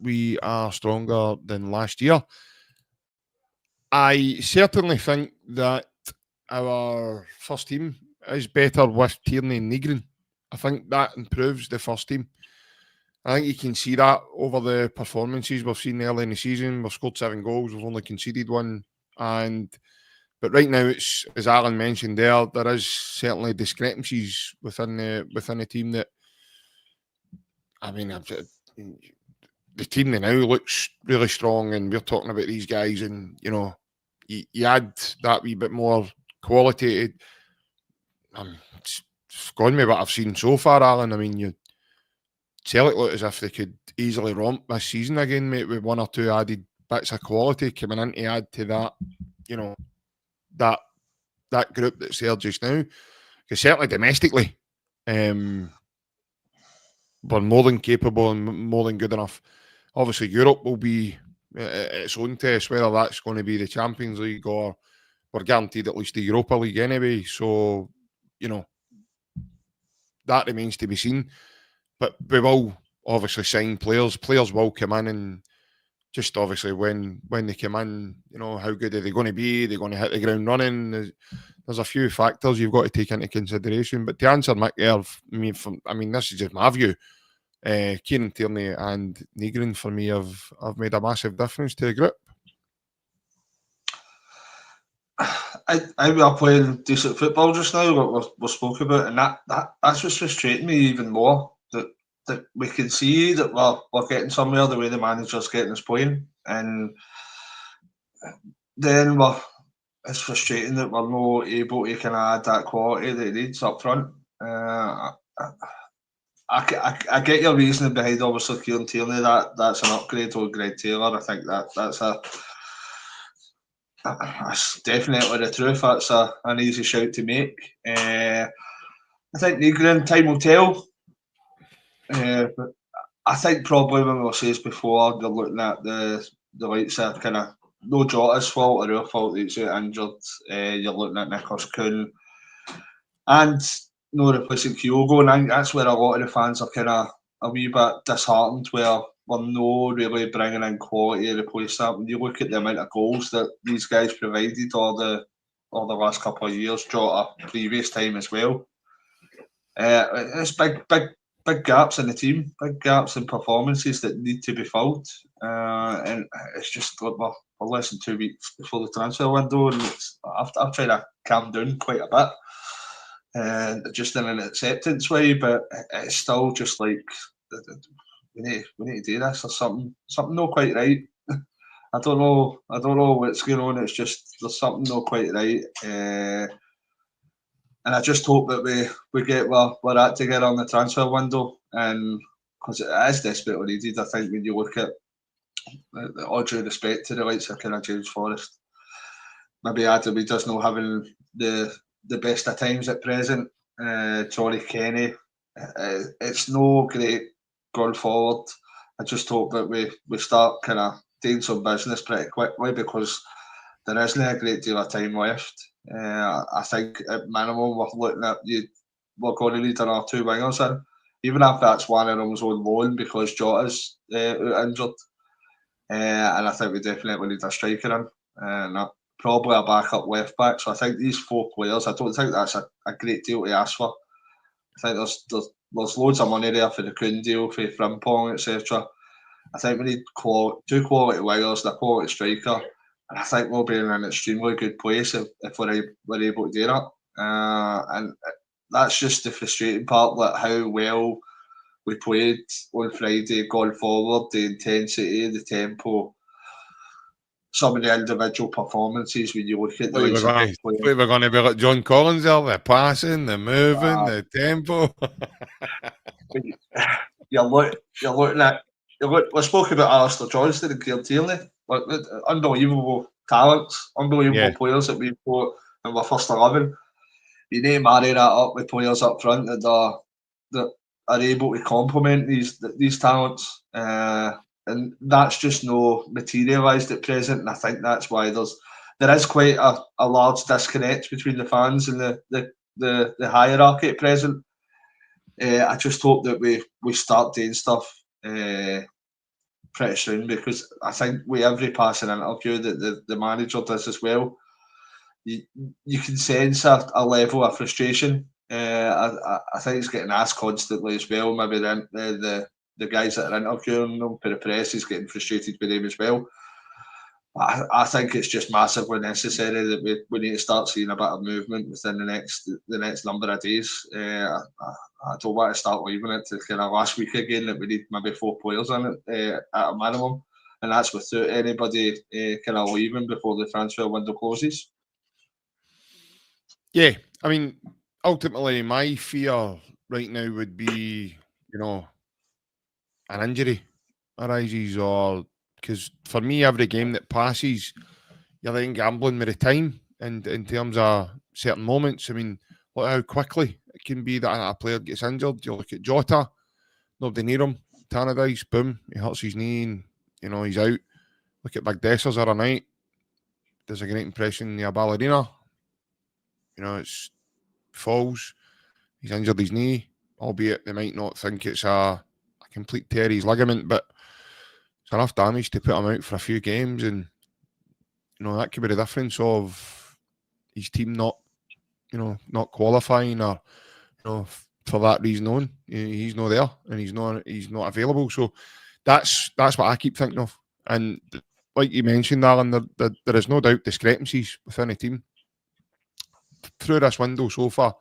we are stronger than last year? I certainly think that our first team is better with Tierney and Negrin. I think that improves the first team. I think you can see that over the performances we've seen early in the season. We've scored 7 goals, we've only conceded 1. And But right now, it's, as Alan mentioned there is certainly discrepancies within the team that, I mean, the team now looks really strong, and we're talking about these guys, and you add that wee bit more quality. It's gone me what I've seen so far, Alan. I mean, Celtic look as if they could easily romp this season again, mate, with one or two added bits of quality coming in to add to that, that group that's there just now. Because certainly domestically, we're more than capable and more than good enough. Obviously, Europe will be its own test, whether that's going to be the Champions League or we're guaranteed at least the Europa League anyway. So, that remains to be seen. But we will obviously sign players. Players will come in, and just obviously when they come in, how good are they going to be? Are they going to hit the ground running? There's a few factors you've got to take into consideration. But to answer Mick this is just my view. Kieran Tierney and Negrin for me have made a massive difference to the group. I we are playing decent football just now, what we spoke about, and that's what's frustrating me even more. That we can see that we're getting somewhere the way the manager's getting us playing, and then it's frustrating that we're not able to kind of add that quality that it needs up front. I get your reasoning behind obviously Kieran Tierney. That's an upgrade over Greg Taylor. I think that's definitely the truth. That's an easy shout to make. I think Negrin, time will tell. But I think probably when we said before, they're looking at the likes of kind of no Jota's fault or our fault that he's out injured. You're looking at Nicholas Kuhn and no replacing Kyogo, and I think that's where a lot of the fans are kind of a wee bit disheartened, where we're not really bringing in quality to replace that. When you look at the amount of goals that these guys provided or the last couple of years, Jota previous time as well, it's big gaps in the team, big gaps in performances that need to be filled, and it's just we're less than 2 weeks before the transfer window, and I've tried to calm down quite a bit. Just in an acceptance way, but it's still just like we need to do this. There's something not quite right. I don't know what's going on. It's just there's something not quite right, and I just hope that we get we're at together on the transfer window, and because it is desperately needed. I think when you look at all due respect to the likes of kind of James Forrest, maybe Adam, he does not having the best of times at present. Johnny Kenny, it's no great going forward. I just hope that we start kind of doing some business pretty quickly, because there isn't a great deal of time left. I think at minimum we're looking at we're going to need another 2 wingers in, even if that's one of them's on loan because Jota's injured. And I think we definitely need a striker in, and probably a backup left back. So I think these 4 players, I don't think that's a great deal to ask for. I think there's loads of money there for the Kuhn deal, for Frimpong, etc. I think we need 2 quality wingers and a quality striker, and I think we'll be in an extremely good place if we're able to do that. And that's just the frustrating part, like how well we played on Friday, going forward, the intensity, the tempo, some of the individual performances when you look at the we were going to be like John Collins there, the passing, the moving, the tempo. You're looking at we spoke about Alistair Johnston and Kieran Tierney, unbelievable talents, unbelievable players that we've got in our first 11. You need to marry that up with players up front that are able to complement these talents, and that's just no materialised at present. And I think that's why there is quite a large disconnect between the fans and the hierarchy at present. I just hope that we start doing stuff pretty soon, because I think with every passing interview that the manager does as well, you can sense a level of frustration. I think he's getting asked constantly as well. Maybe the guys that are interviewing him for the press is getting frustrated with him as well. I think it's just massively necessary that we need to start seeing a bit of movement within the next number of days. I don't want to start leaving it to kind of last week again that we need maybe 4 players in it at a minimum, and that's without anybody kind of leaving before the transfer window closes. Yeah, I mean, ultimately, my fear right now would be, an injury arises, or because for me, every game that passes, you're then gambling with the time, and in terms of certain moments. I mean, look how quickly it can be that a player gets injured. You look at Jota, nobody near him. Tannadice, boom, he hurts his knee, and he's out. Look at Big Dessers the other night. Does a great impression in the ballerina. It's falls. He's injured his knee, albeit they might not think it's a complete tear his ligament, but it's enough damage to put him out for a few games, and that could be the difference of his team not qualifying, or for that reason on, he's not there and he's not available. So that's what I keep thinking of. And like you mentioned, Alan, there is no doubt discrepancies within the team through this window so far.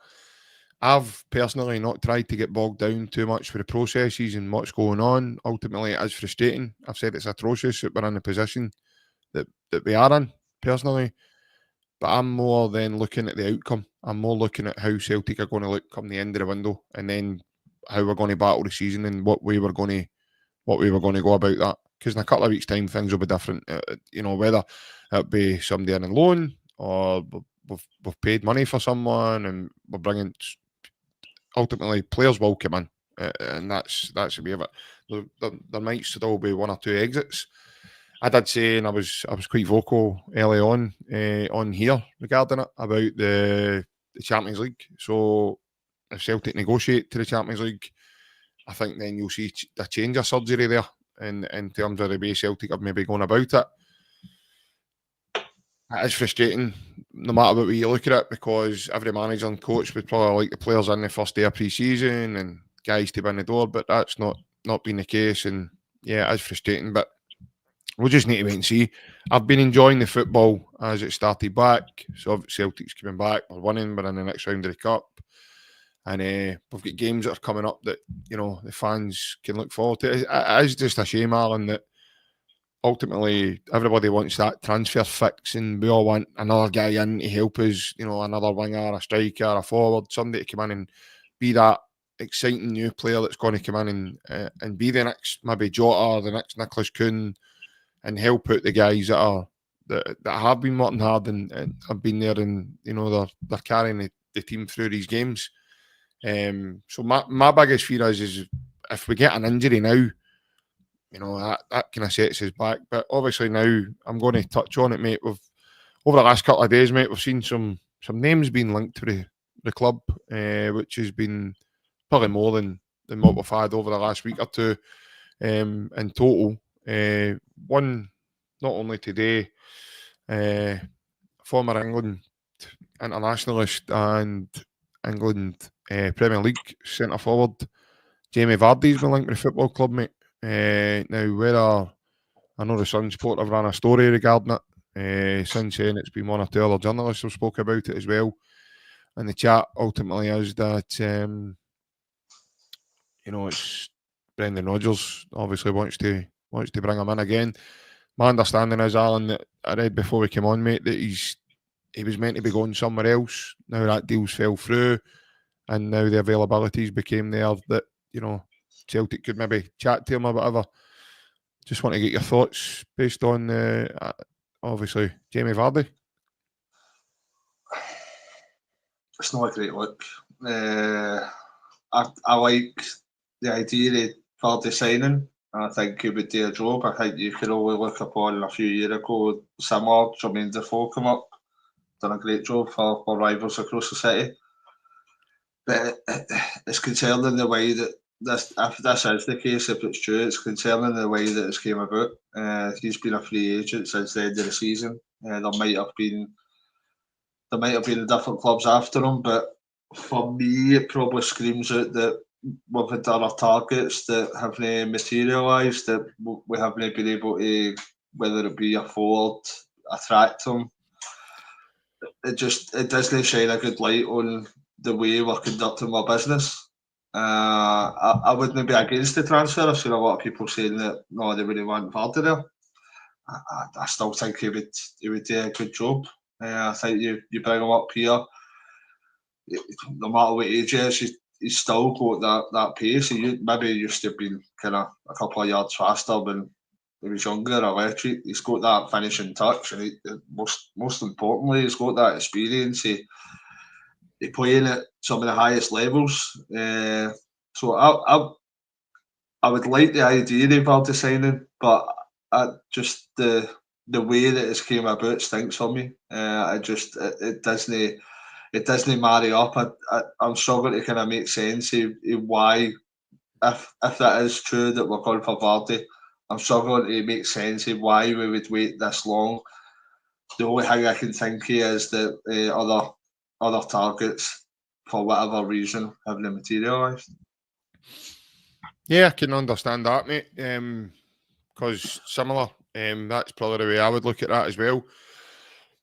I've personally not tried to get bogged down too much for the processes and what's going on. Ultimately, it is frustrating. I've said it's atrocious that we're in the position that we are in, personally. But I'm more than looking at the outcome. I'm more looking at how Celtic are going to look come the end of the window, and then how we're going to battle the season and what way we're going to go about that. Because in a couple of weeks' time, things will be different. Whether it be somebody on a loan, or we've paid money for someone and we're bringing. Ultimately, players will come in, and that's the way of it. There might still be 1 or 2 exits. I did say, and I was quite vocal early on here regarding it, about the Champions League. So if Celtic negotiate to the Champions League, I think then you'll see a change of surgery there in terms of the way Celtic are maybe going about it. It is frustrating, no matter what way you look at it, because every manager and coach would probably like the players in the first day of pre-season and guys to be in the door, but that's not been the case. And yeah, it is frustrating, but we'll just need to wait and see. I've been enjoying the football as it started back. So Celtic's coming back. We're winning. We're in the next round of the Cup. And we've got games that are coming up that, the fans can look forward to. It is just a shame, Alan, that ultimately everybody wants that transfer fix, and we all want another guy in to help us, another winger, a striker, a forward, somebody to come in and be that exciting new player that's going to come in and be the next maybe Jota, the next Nicholas Kuhn, and help out the guys that have been working hard and have been there, and they're carrying the team through these games. So my biggest fear is if we get an injury now, that kind of sets us back. But obviously now I'm going to touch on it, mate. Over the last couple of days, mate, we've seen some names being linked to the club, which has been probably more than what we've had over the last week or two in total. One, not only today, former England internationalist and England Premier League centre forward Jamie Vardy's been linked with the football club, mate. Now, I know the Sun Sport have ran a story regarding it, since then it's been 1 or 2 other journalists have spoke about it as well. And the chat ultimately is that it's Brendan Rodgers obviously wants to bring him in again. My understanding is, Alan, that I read before we came on, mate, that he was meant to be going somewhere else. Now that deals fell through, and now the availabilities became there that Celtic could maybe chat to him or whatever. Just want to get your thoughts based on obviously Jamie Vardy. It's not a great look. I like the idea of Vardy signing. I think he would do a job. I think you could only look upon a few years ago, similar, Jermaine Defoe come up, done a great job for rivals across the city. But it's concerning the way that if this is the case, if it's true, it's concerning the way that it's came about. He's been a free agent since the end of the season. There might have been different clubs after him, but for me, it probably screams out that we've had other targets that haven't materialised, that we haven't been able to whether it be a forward, attract him. It doesn't shine a good light on the way we're conducting our business. I wouldn't be against the transfer. I've seen a lot of people saying that no, they really want Vardy there. I still think he would do a good job. I think you bring him up here, no matter what age he is, he's still got that pace. He maybe used to have been kind of a couple of yards faster when he was younger, electric. He's got that finishing touch, and most importantly, he's got that experience. He playing at some of the highest levels. So I would like the idea of Vardy signing, but just the way that it's came about stinks for me. It doesn't marry up. I'm struggling to kind of make sense of why, if that is true that we're going for Vardy, I'm struggling to make sense of why we would wait this long. The only thing I can think of is that other targets, for whatever reason, haven't materialised. Yeah, I can understand that, mate. Because similar, that's probably the way I would look at that as well.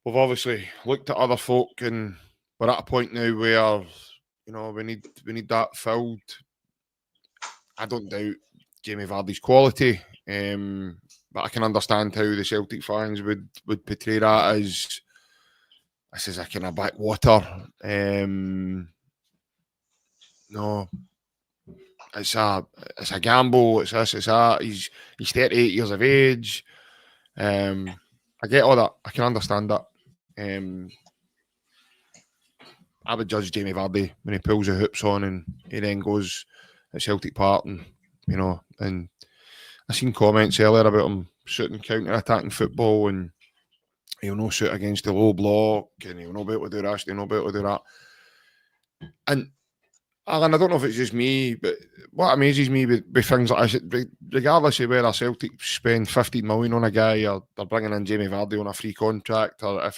We've obviously looked at other folk, and we're at a point now where we need that filled. I don't doubt Jamie Vardy's quality, but I can understand how the Celtic fans would portray that as this is a kind of backwater. No, it's a gamble. It's this. It's that. He's 38 years of age. I get all that. I can understand that. I would judge Jamie Vardy when he pulls the hoops on and he then goes at Celtic Park, and and I seen comments earlier about him shooting counter-attacking football, and he'll no shoot against the low block, and he'll no be able to do this, he'll no be able to do that. And Alan, I don't know if it's just me, but what amazes me with things like this, regardless of whether Celtic spend 15 million on a guy or they're bringing in Jamie Vardy on a free contract, or if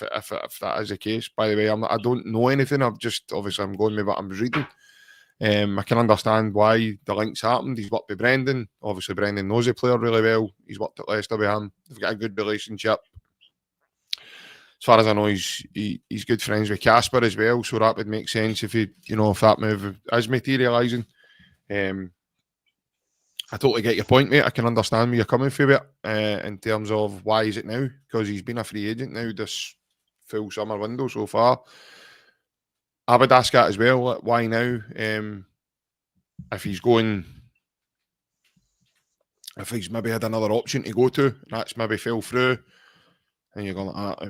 that is the case. By the way, I don't know anything. I'm going with what I'm reading. I can understand why the links happened. He's worked with Brendan. Obviously, Brendan knows the player really well. He's worked at Leicester with him. They've got a good relationship. As far as I know, he's good friends with Casper as well, so that would make sense if if that move is materialising. I totally get your point, mate. I can understand where you're coming from it in terms of why is it now, because he's been a free agent now this full summer window so far. I would ask that as well. Why now? If he's maybe had another option to go to, and that's maybe fell through. And you're going like that,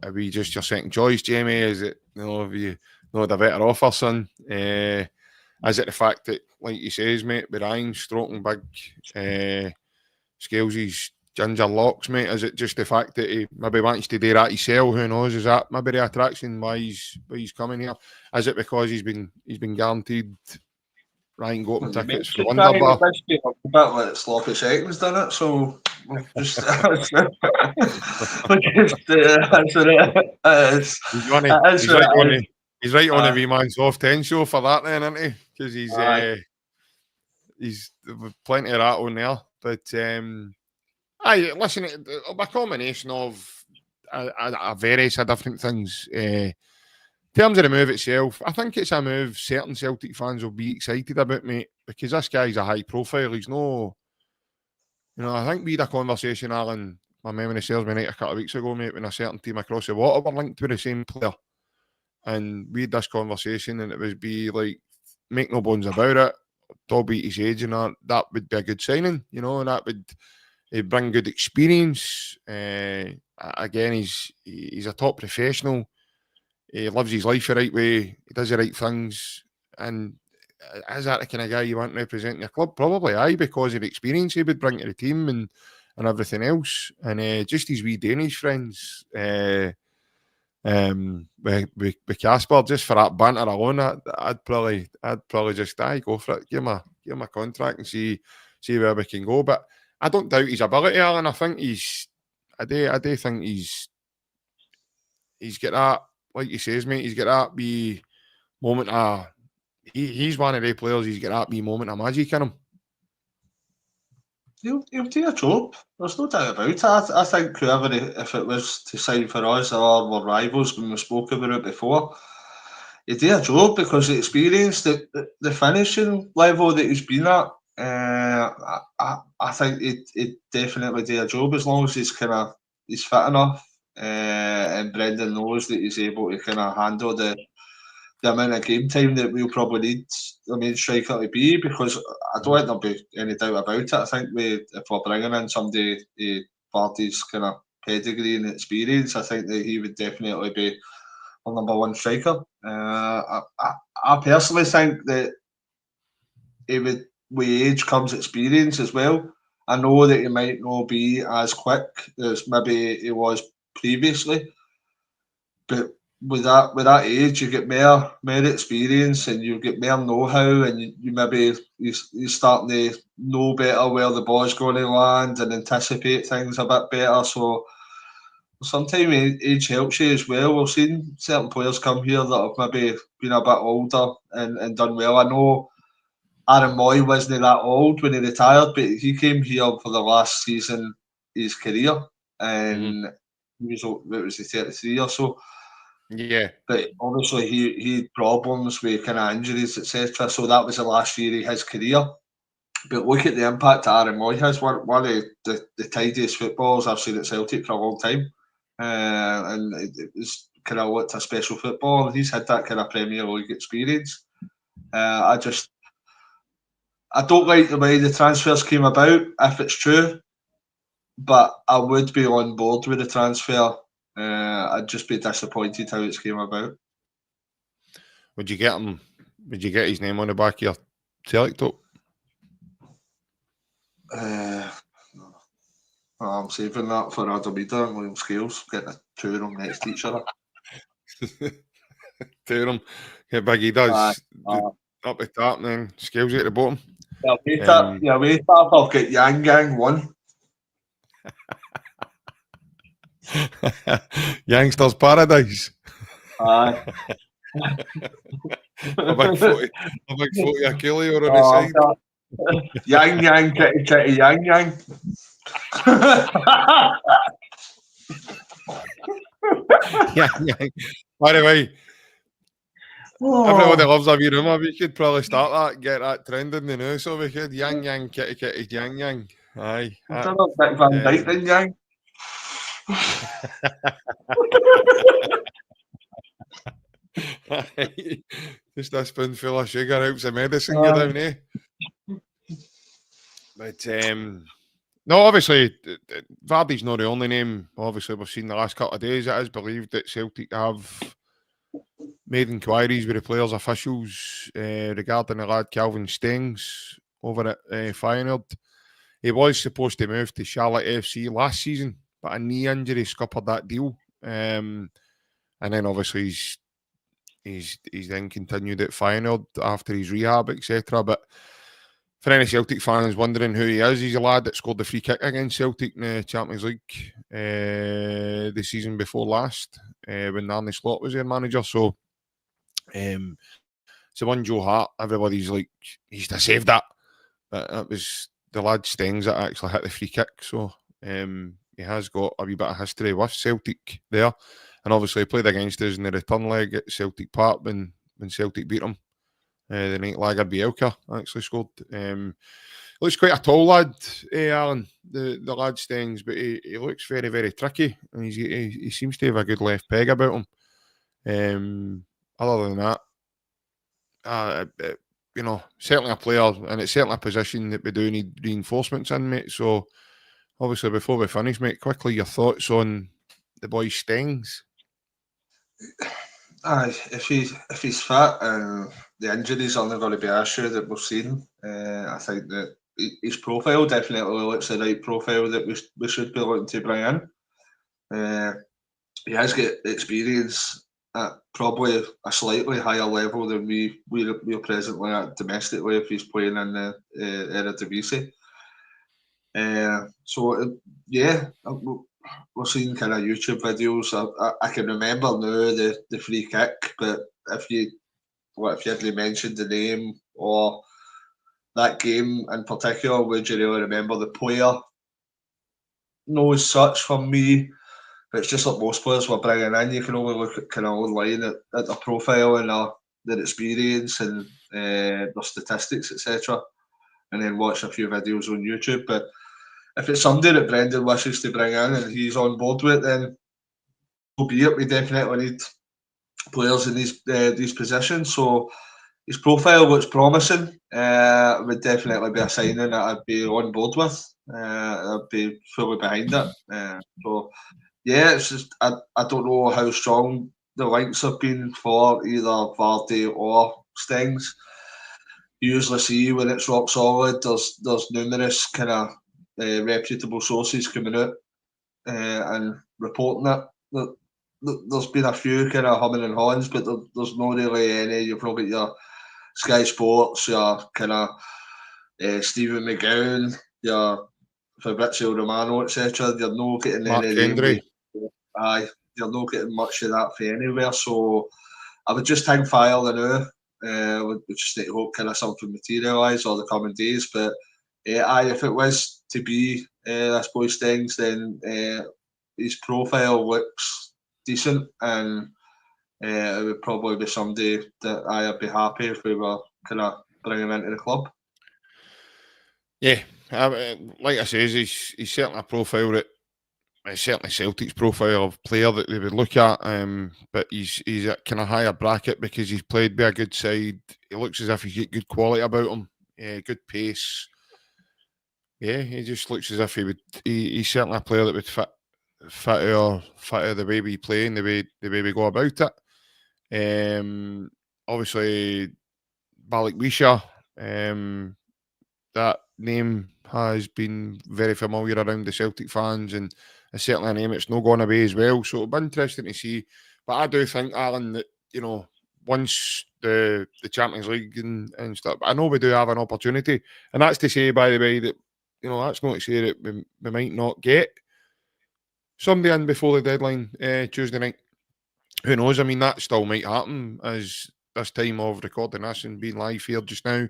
are we just your second choice, Jamie? Is it, have you had a better offer, son? Is it the fact that, like you says, mate, with Ryan stroking big Scales's ginger locks, mate? Is it just the fact that he maybe wants to do that himself? Who knows? Is that maybe the attraction why he's coming here? Is it because he's been guaranteed Ryan got him tickets for Wonderbar? A bit like sloppy seconds, done it, so just that's what it is. He's right on the wee man's off 10 show for that then, isn't he? Because he's plenty of that on there. But listen, a combination of a various of different things. In terms of the move itself, I think it's a move certain Celtic fans will be excited about, mate, because this guy's a high profile. He's no, I think we had a conversation, Alan, my memory serves me right, a couple of weeks ago, mate, when a certain team across the water were linked with the same player. And we had this conversation, and it would be like, make no bones about it, Dobby his age, and that would be a good signing, and that would bring good experience. Again, he's a top professional. He lives his life the right way. He does the right things. And is that the kind of guy you want representing your club? Probably, aye, because of the experience he would bring to the team and everything else. And just his wee Danish friends with Casper, just for that banter alone, I'd probably just go for it. Give him a contract and see where we can go. But I don't doubt his ability, Alan. I think I do think he's got that. Like you says, mate, he's got that wee moment he's one of the players, he's got that wee moment of magic in him. He'll do a job. There's no doubt about it. I think whoever, if it was to sign for us or we're rivals, when we spoke about it before, he'd do a job because the experience, the finishing level that he's been at, I think he'd definitely do a job as long as he's fit enough. And Brendan knows that he's able to kind of handle the amount of game time that we'll probably need the main striker to be, because I don't think there'll be any doubt about it. I think if we're bringing in somebody Vardy's kind of pedigree and experience, I think that he would definitely be our number one striker. I personally think that with age comes experience as well. I know that he might not be as quick as maybe he was previously, but with that age, you get more experience and you get more know-how, and you maybe you starting to know better where the ball's going to land and anticipate things a bit better. So sometimes age helps you as well. We've seen certain players come here that have maybe been a bit older and done well. I know Aaron Moy wasn't that old when he retired, but he came here for the last season of his career, and he was 33 or so. Yeah. But obviously he had problems with kind of injuries, etc. So that was the last year of his career. But look at the impact that Aaron Moy has. One of the tidiest footballers I've seen at Celtic for a long time. And it was kind of looked a special football. And he's had that kind of Premier League experience. I don't like the way the transfers came about, if it's true. But I would be on board with the transfer. I'd just be disappointed how it came about. Would you get him? Would you get his name on the back of your Celtic top? I'm saving that for Adamida and William Scales. Get the two of them next to each other. Two of them. Get Biggie does up the top and then Scales at the bottom. Yeah, wait up. I'll get Yang Gang one. Youngsters Paradise. Aye. a big 40 Achille on the side. Yang, kitty, kitty, yang. Yang. By the way, everybody loves a wee rumour. We could probably start that, get that trending now. So we could yang, kitty, kitty, yang. Aye. Van Dijk then, Yang. Just a spoonful of sugar helps the medicine go down, eh? But no, obviously Vardy's not the only name. Obviously, we've seen the last couple of days. It is believed that Celtic have made inquiries with the players' officials regarding the lad Calvin Stengs over at Feyenoord. He was supposed to move to Charlotte FC last season, but a knee injury scuppered that deal. And then obviously he's then continued at Feyenoord after his rehab, etc. But for any Celtic fans wondering who he is, he's a lad that scored the free kick against Celtic in the Champions League the season before last when Arne Slot was their manager. So it's the one Joe Hart, everybody's like, he's to save that. But it was the lad Stengs that actually hit the free kick. So he has got a wee bit of history with Celtic there. And obviously he played against us in the return leg at Celtic Park when Celtic beat him. The night lager Bielka actually scored. Looks quite a tall lad, Alan, the lad Stengs, but he looks very, very tricky. And he seems to have a good left peg about him. Other than that, you know, certainly a player, and it's certainly a position that we do need reinforcements in, mate. So, obviously, before we finish, mate, quickly your thoughts on the boy Stengs. Aye, if he's fit and the injuries aren't going to be an issue that we've seen, I think that his profile definitely looks the right profile that we should be looking to bring in. He has got experience at probably a slightly higher level than we're presently at domestically if he's playing in the Eredivisie. So yeah, we're seeing kind of YouTube videos. I can remember now the free kick, but if you hadn't mentioned the name or that game in particular, would you really remember the player? No, as such for me, but it's just like most players we're bringing in. You can only look at kind of online at their profile and their experience and their statistics, etc., and then watch a few videos on YouTube. But if it's somebody that Brendan wishes to bring in and he's on board with it, then so be it. We definitely need players in these positions. So his profile looks promising. Would definitely be a signing that I'd be on board with. I'd be fully behind it. So yeah, it's just I don't know how strong the links have been for either Vardy or Stings. You usually see when it's rock solid, there's numerous kind of reputable sources coming out and reporting it. There's been a few kind of humming and hawings, but there's not really any. You've probably got your Sky Sports, your kind of Stephen McGowan, your Fabrizio Romano, etc. You're not getting Mark any Hendry. aye, you're not getting much of that for anywhere. So I would just hang fire the now. We just need to hope kind of something materialise over the coming days. But aye, if it was to be this boy Stings, then his profile looks decent, and it would probably be somebody that I'd be happy if we were kind of bringing him into the club. Yeah, like I says, he's certainly a profile that it's certainly Celtic's profile of player that they would look at. But he's a kind of higher bracket because he's played by a good side. He looks as if he's got good quality about him. Good pace. Yeah, he just looks as if he would. He's certainly a player that would fit the way we play and the way we go about it. Obviously, Balikwisha, that name has been very familiar around the Celtic fans, and it's certainly a name that's not gone away as well. So it'll be interesting to see. But I do think, Alan, that once the Champions League and stuff, I know we do have an opportunity, and that's to say, by the way, that that's not to say that we might not get somebody in before the deadline Tuesday night. Who knows? I mean, that still might happen as this time of recording this and being live here just now.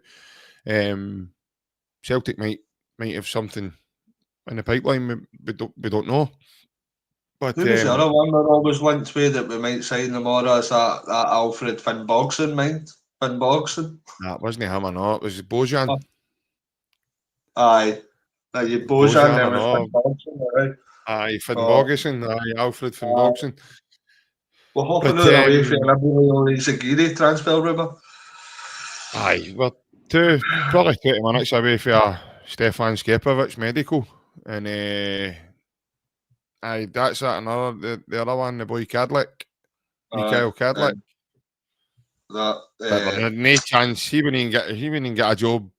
Celtic might have something in the pipeline. We don't know. But who was the other one we're always linked with that we might sign tomorrow? Is that Alfred Finnbogason, mind? Finnbogason? That wasn't him or not. It was Bojan. Aye. You Bojan, then with or Finnbogason, right? Aye, Finnbogason. Aye, Alfred Finnbogason. We're hopping out away from the Zagiri transfer rumour. Aye, we're probably 20 minutes away from Stefan Skepovic medical. And aye, that's that. Another the other one, the boy Cadlick, Mikhail Cadlick. That no chance. He wouldn't even get a job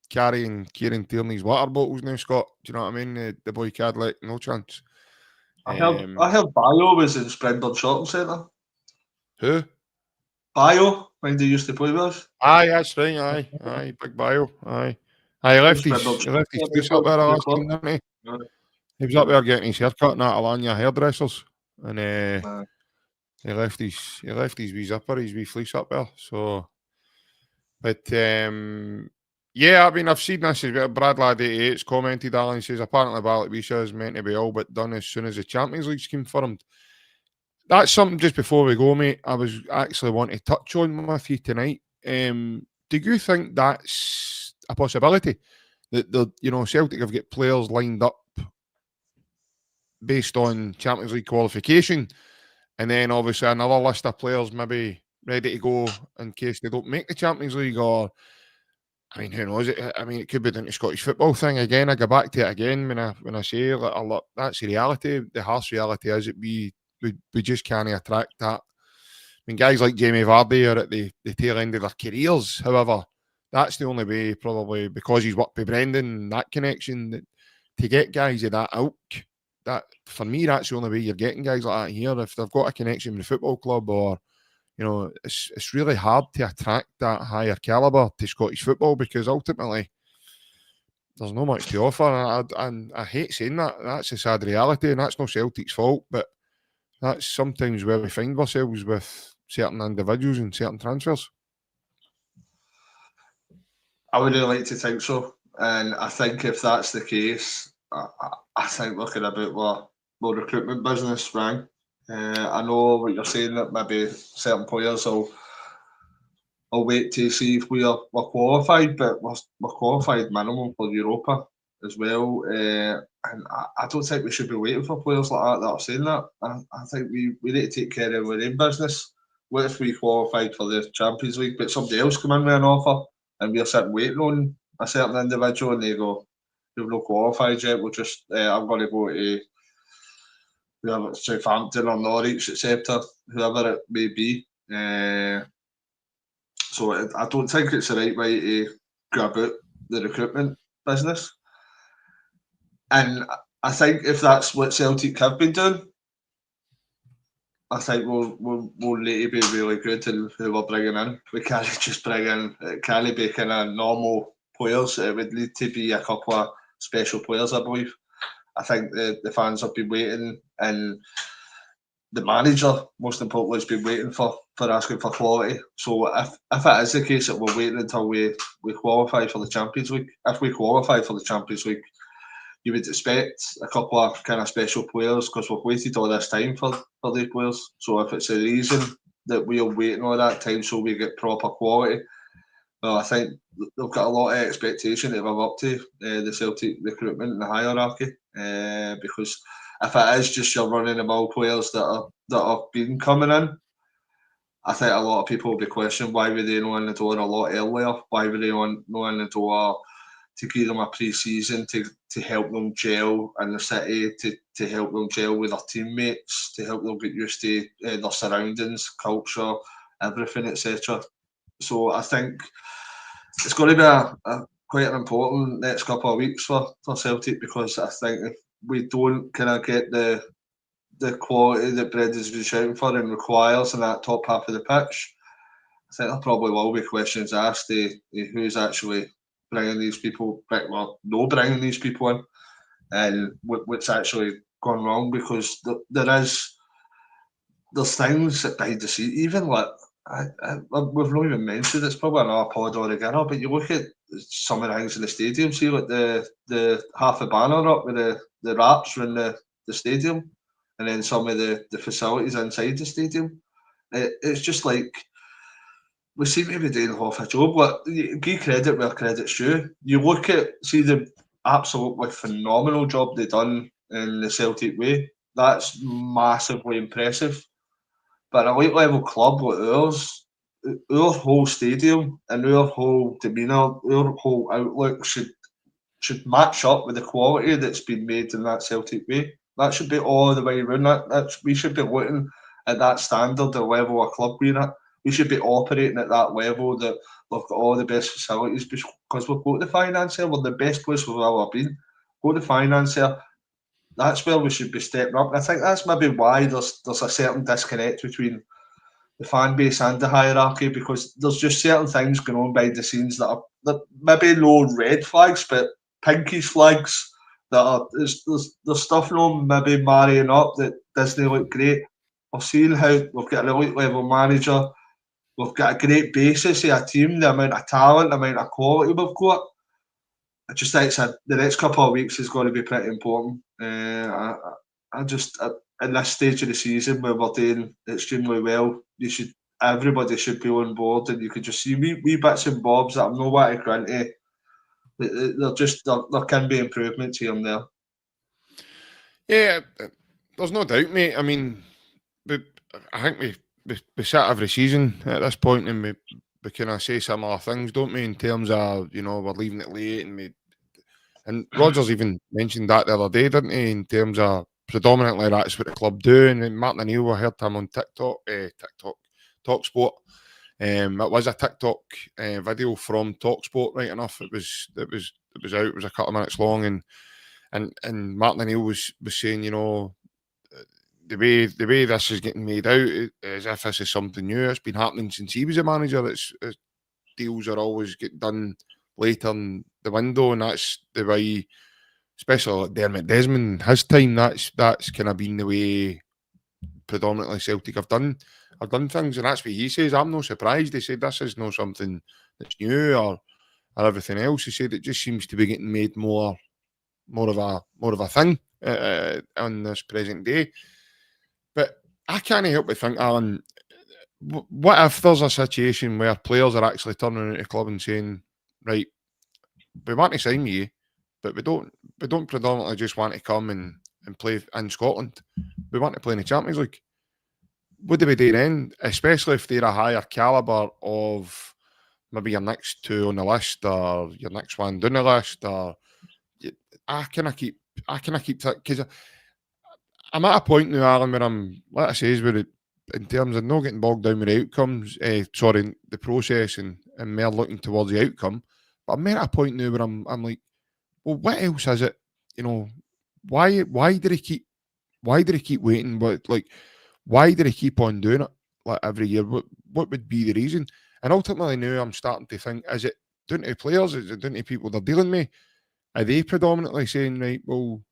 carrying Kieran Tierney's water bottles now, Scott. Do you know what I mean? The boy Cadlick, no chance. I heard Bio was in Springburn Shopping Centre. Who? Bio, when they used to play with us. Aye, that's right. Aye, big Bio. Aye. He left his face up there last time, didn't he? Yeah. He was up there getting his haircut in that Alanya hairdressers, and he left his wee zipper, his wee fleece up there. So, but yeah, I mean, I've seen this as well. Bradlad88's commented, Alan says, apparently Balikwisha is meant to be all but done as soon as the Champions League's confirmed. That's something just before we go, mate, I was actually wanting to touch on with you tonight. Do you think that's a possibility? That Celtic have got players lined up based on Champions League qualification, and then obviously another list of players maybe ready to go in case they don't make the Champions League, or I mean, who knows? It could be the Scottish football thing again. I go back to it again when I say that's the reality. The harsh reality is that we just can't attract that. I mean, guys like Jamie Vardy are at the tail end of their careers. However, that's the only way, probably because he's worked with Brendan, that connection, to get guys of that ilk. That for me, that's the only way you're getting guys like that here. If they've got a connection with the football club, or it's really hard to attract that higher caliber to Scottish football, because ultimately there's not much to offer. And I hate saying that. That's a sad reality, and that's not Celtic's fault, but that's sometimes where we find ourselves with certain individuals and certain transfers. I would really like to think so, and I think if that's the case, I think looking about what recruitment business sprang. I know what you're saying, that maybe certain players will wait to see if we're qualified, but we're qualified minimum for Europa as well. And I don't think we should be waiting for players like that are saying that. I think we need to take care of our own business. What if we qualified for the Champions League, but somebody else come in with an offer and we're sitting waiting on a certain individual and they go, "You've not qualified yet, we'll just, I'm going to go to whoever, Southampton or Norwich, etc., whoever it may be." So I don't think it's the right way to grab out the recruitment business. And I think if that's what Celtic have been doing, I think we'll need to be really good in who we're bringing in. We can't just bring in, it can't be kind of normal players. It would need to be a couple of special players, I believe. I think the fans have been waiting, and the manager, most importantly, has been waiting for asking for quality. So if it is the case that we're waiting until we qualify for the Champions League, if we qualify for the Champions League, you would expect a couple of kind of special players, because we've waited all this time for these players. So if it's a reason that we are waiting all that time so we get proper quality, well, I think they've got a lot of expectation to live up to, the Celtic recruitment and the hierarchy, because if it is just your run-of-the-mill players that have been coming in, I think a lot of people will be questioning why were they not in the door a lot earlier? Why were they not in the door to give them a pre-season to help them gel in the city, to help them gel with their teammates, to help them get used to their surroundings, culture, everything, etc. So I think it's going to be a quite an important next couple of weeks for Celtic, because I think if we don't kind of get the quality that Brendan's been shouting for and requires in that top half of the pitch, I think there probably will be questions asked to who's actually bringing these people, bringing these people in, and what's actually gone wrong, because there's things behind the scenes, even like, we've not even mentioned, it's probably another pod altogether, but you look at some of the things in the stadium, see like the half a banner up with the wraps around the stadium, and then some of the facilities inside the stadium. It's just like, we seem to be doing half a job. Like, give credit where credit's due. You look at, see the absolutely phenomenal job they done in the Celtic way. That's massively impressive. But an elite level club like ours, our whole stadium and our whole demeanour, our whole outlook should match up with the quality that's been made in that Celtic way. That should be all the way around. We should be looking at that standard, the level of club we're at. We should be operating at that level, that we've got all the best facilities, because we've got the finance here. We're the best place we've ever been. Got the finance here. That's where we should be stepping up. And I think that's maybe why there's a certain disconnect between the fan base and the hierarchy, because there's just certain things going on behind the scenes that maybe no red flags, but pinkish flags, that are there's stuff maybe marrying up that Disney look great. We've seen how we've got an elite level manager, we've got a great basis of a team, the amount of talent, the amount of quality we've got. I just think the next couple of weeks is going to be pretty important. I just, in this stage of the season where we're doing extremely well, everybody should be on board, and you could just see wee bits and bobs that I'm not want to grant to. There can be improvements here and there. Yeah, there's no doubt, mate. I mean, I think we sit every season at this point, and we kind of say similar things, don't we? In terms of, we're leaving it late, and Rodgers even mentioned that the other day, didn't he? In terms of predominantly that's what the club do. And Martin O'Neill, I heard him on TalkSport. It was a TikTok video from TalkSport, right enough. It was out. It was a couple of minutes long, and Martin O'Neill was saying, the way this is getting made out, as if this is something new. It's been happening since he was a manager. Deals are always get done later in the window, and that's the way, especially like Dermot Desmond, his time, that's kind of been the way predominantly Celtic have done things, and that's what he says. I'm no surprised. They said this is not something that's new, or or everything else. He said it just seems to be getting made more of a thing on this present day. But I can't help but think, Alan, what if there's a situation where players are actually turning into the club and saying, right, we want to sign you, but we don't predominantly just want to come and play in Scotland. We want to play in the Champions League. Would they be doing then, especially if they're a higher calibre of maybe your next two on the list or your next one down the list, or I kind of keep because I'm at a point now, Alan, where I'm, like I say, where in terms of not getting bogged down with the outcomes, the process and more looking towards the outcome. But I'm at a point now where I'm like, well, what else is it? You know, why did he keep waiting? But like, why did he keep on doing it like every year? What would be the reason? And ultimately now I'm starting to think, is it down to players? Is it down to people they're dealing with? Are they predominantly saying, right, well,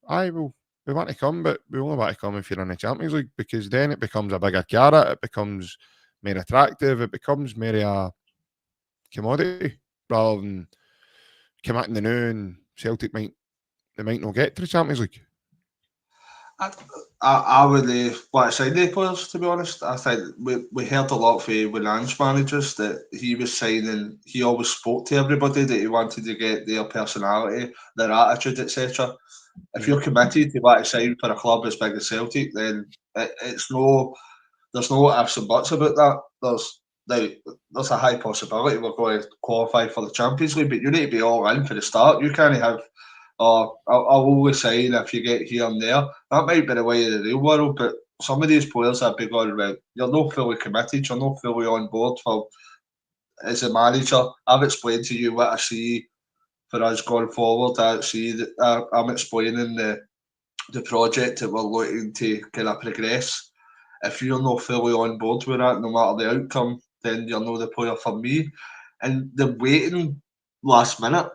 we want to come, but we only want to come if you're in the Champions League, because then it becomes a bigger carrot, it becomes more attractive, it becomes more a commodity rather than committing the new and Celtic might not get to the Champions League. I really want to sign the players, to be honest. I think we heard a lot from Winans managers that he was signing, he always spoke to everybody that he wanted to get their personality, their attitude, etc. If you're committed to want to sign for a club as big as Celtic, then there's no ifs and buts about that. There's a high possibility we're going to qualify for the Champions League, but you need to be all in for the start. You can't have, I'll only sign if you get here and there. That might be the way of the real world, but some of these players have been going, right, you're not fully committed, you're not fully on board for, as a manager. I've explained to you what I see for us going forward. I'm explaining the project that we're looking to kind of progress. If you're not fully on board with that, no matter the outcome, then you're not the player for me. And the waiting last minute,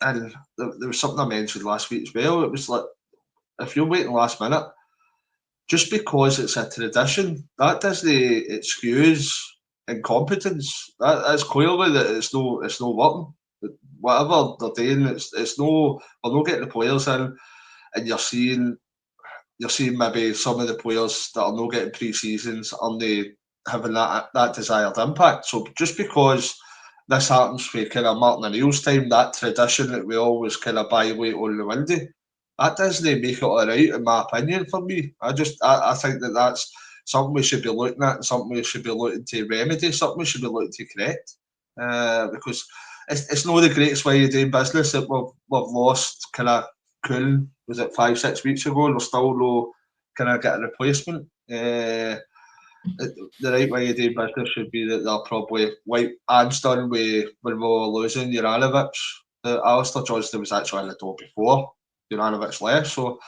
and there was something I mentioned last week as well. It was like, if you're waiting last minute, just because it's a tradition, that doesn't excuse incompetence. That's clearly that it's no working. Whatever they're doing, it's no, we're not getting the players in, and you're seeing maybe some of the players that are not getting pre-seasons only having that desired impact. So just because this happens for kind of Martin O'Neill's time, that tradition that we always kind of buy late on the window, that doesn't make it all right, in my opinion, for me. I think that that's something we should be looking at, and something we should be looking to remedy, something we should be looking to correct. Because it's not the greatest way of doing business that we've lost kind of cool. Was it 5-6 weeks ago, and we're still no kind of get a replacement. The right way of doing business should be that they're probably like Anston when we were losing Juranovic. Alistair Johnston was actually in the door before Juranovic left, so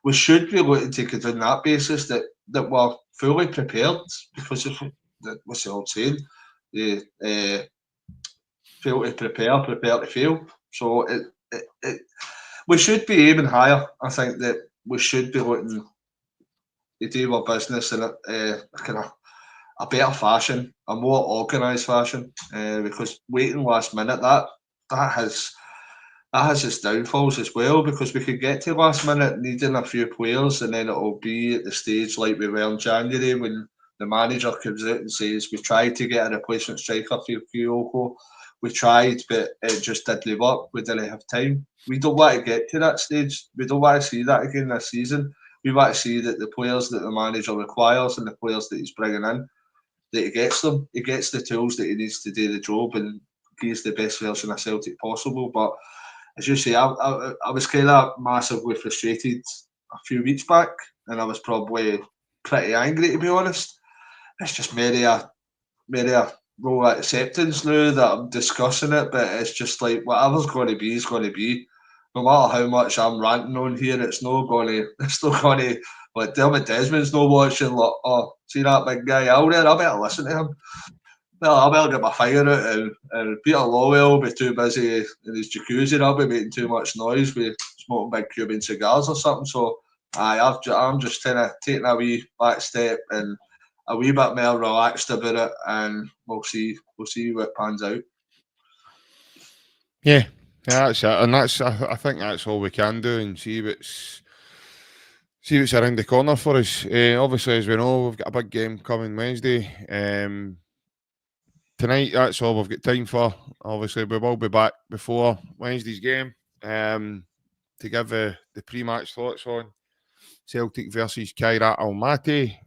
we should be looking to go down that basis that we're fully prepared, because of what's the old saying, fail to prepare to fail. So we should be aiming higher. I think that we should be looking to do our business in a kind of a better fashion, a more organised fashion. Because waiting last minute, that has its downfalls as well. Because we could get to last minute needing a few players, and then it'll be at the stage like we were in January when the manager comes out and says we tried to get a replacement striker for Kyogo. We tried, but it just didn't work. We didn't have time. We don't want to get to that stage. We don't want to see that again this season. We want to see that the players that the manager requires and the players that he's bringing in, that he gets them. He gets the tools that he needs to do the job and gives the best version of Celtic possible. But as you say, I was kind of massively frustrated a few weeks back, and I was probably pretty angry, to be honest. It's just maybe a low acceptance now that I'm discussing it, but it's just like whatever's going to be is going to be. No matter how much I'm ranting on here, it's not going to. Like Dermot Desmond's not watching. Like, oh, see that big guy out there? I better listen to him. Well, I better get my fire out, and Peter Lawwell will be too busy in his jacuzzi. I'll be making too much noise with smoking big Cuban cigars or something. So, I'm just kind of taking a wee back step and a wee bit more relaxed about it, and we'll see what pans out. Yeah, that's it, and I think that's all we can do, and see what's around the corner for us. Obviously, as we know, we've got a big game coming Wednesday. Tonight, that's all we've got time for. Obviously, we will be back before Wednesday's game to give the pre-match thoughts on Celtic versus Kairat Almaty,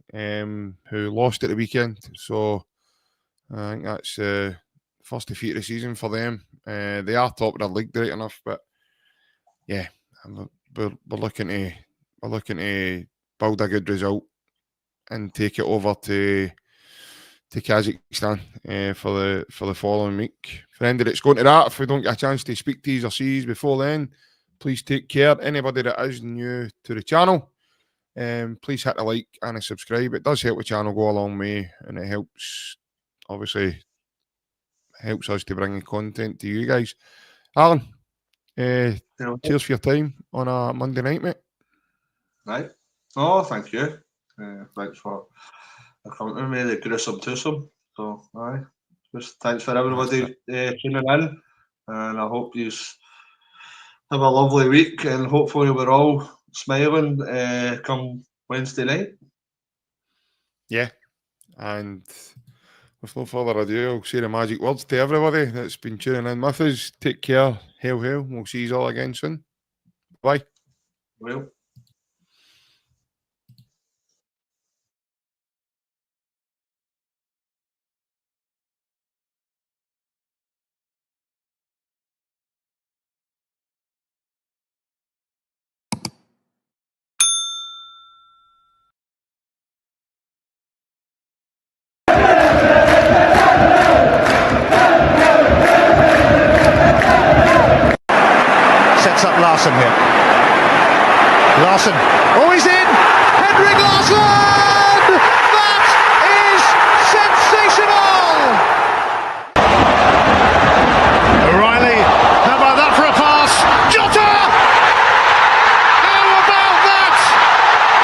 who lost at the weekend. So I think that's the first defeat of the season for them. They are top of the league, right enough, but yeah, we're looking to build a good result and take it over to Kazakhstan for the following week. For the end of it's going to that. If we don't get a chance to speak to you or see you before then, please take care. Anybody that is new to the channel, please hit a like and a subscribe. It does help the channel go a long way, and it helps us to bring the content to you guys. Alan, cheers for your time on a Monday night, mate. Right. Oh, thank you. Thanks for accompanying me, the gruesome twosome. So, aye. Just thanks for everybody tuning in, and I hope you have a lovely week, and hopefully we're all smiling come Wednesday night. Yeah, and with no further ado, I'll say the magic words to everybody that's been tuning in with us. Take care. Hail, hail. We'll see you all again soon. Bye. Well. Sets up Larsson here. Larsson. Oh, he's in! Henrik Larsson! That is sensational! O'Reilly. How about that for a pass? Jota! How about that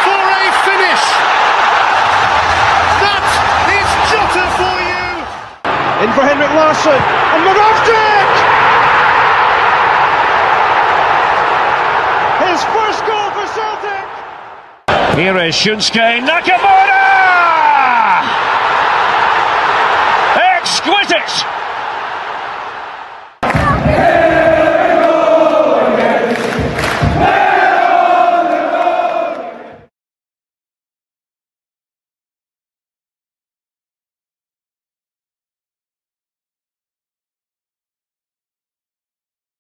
for a finish? That is Jota for you! In for Henrik Larsson. And Moravcik! His first goal for Celtic! Here is Shunsuke Nakamura! Exquisite!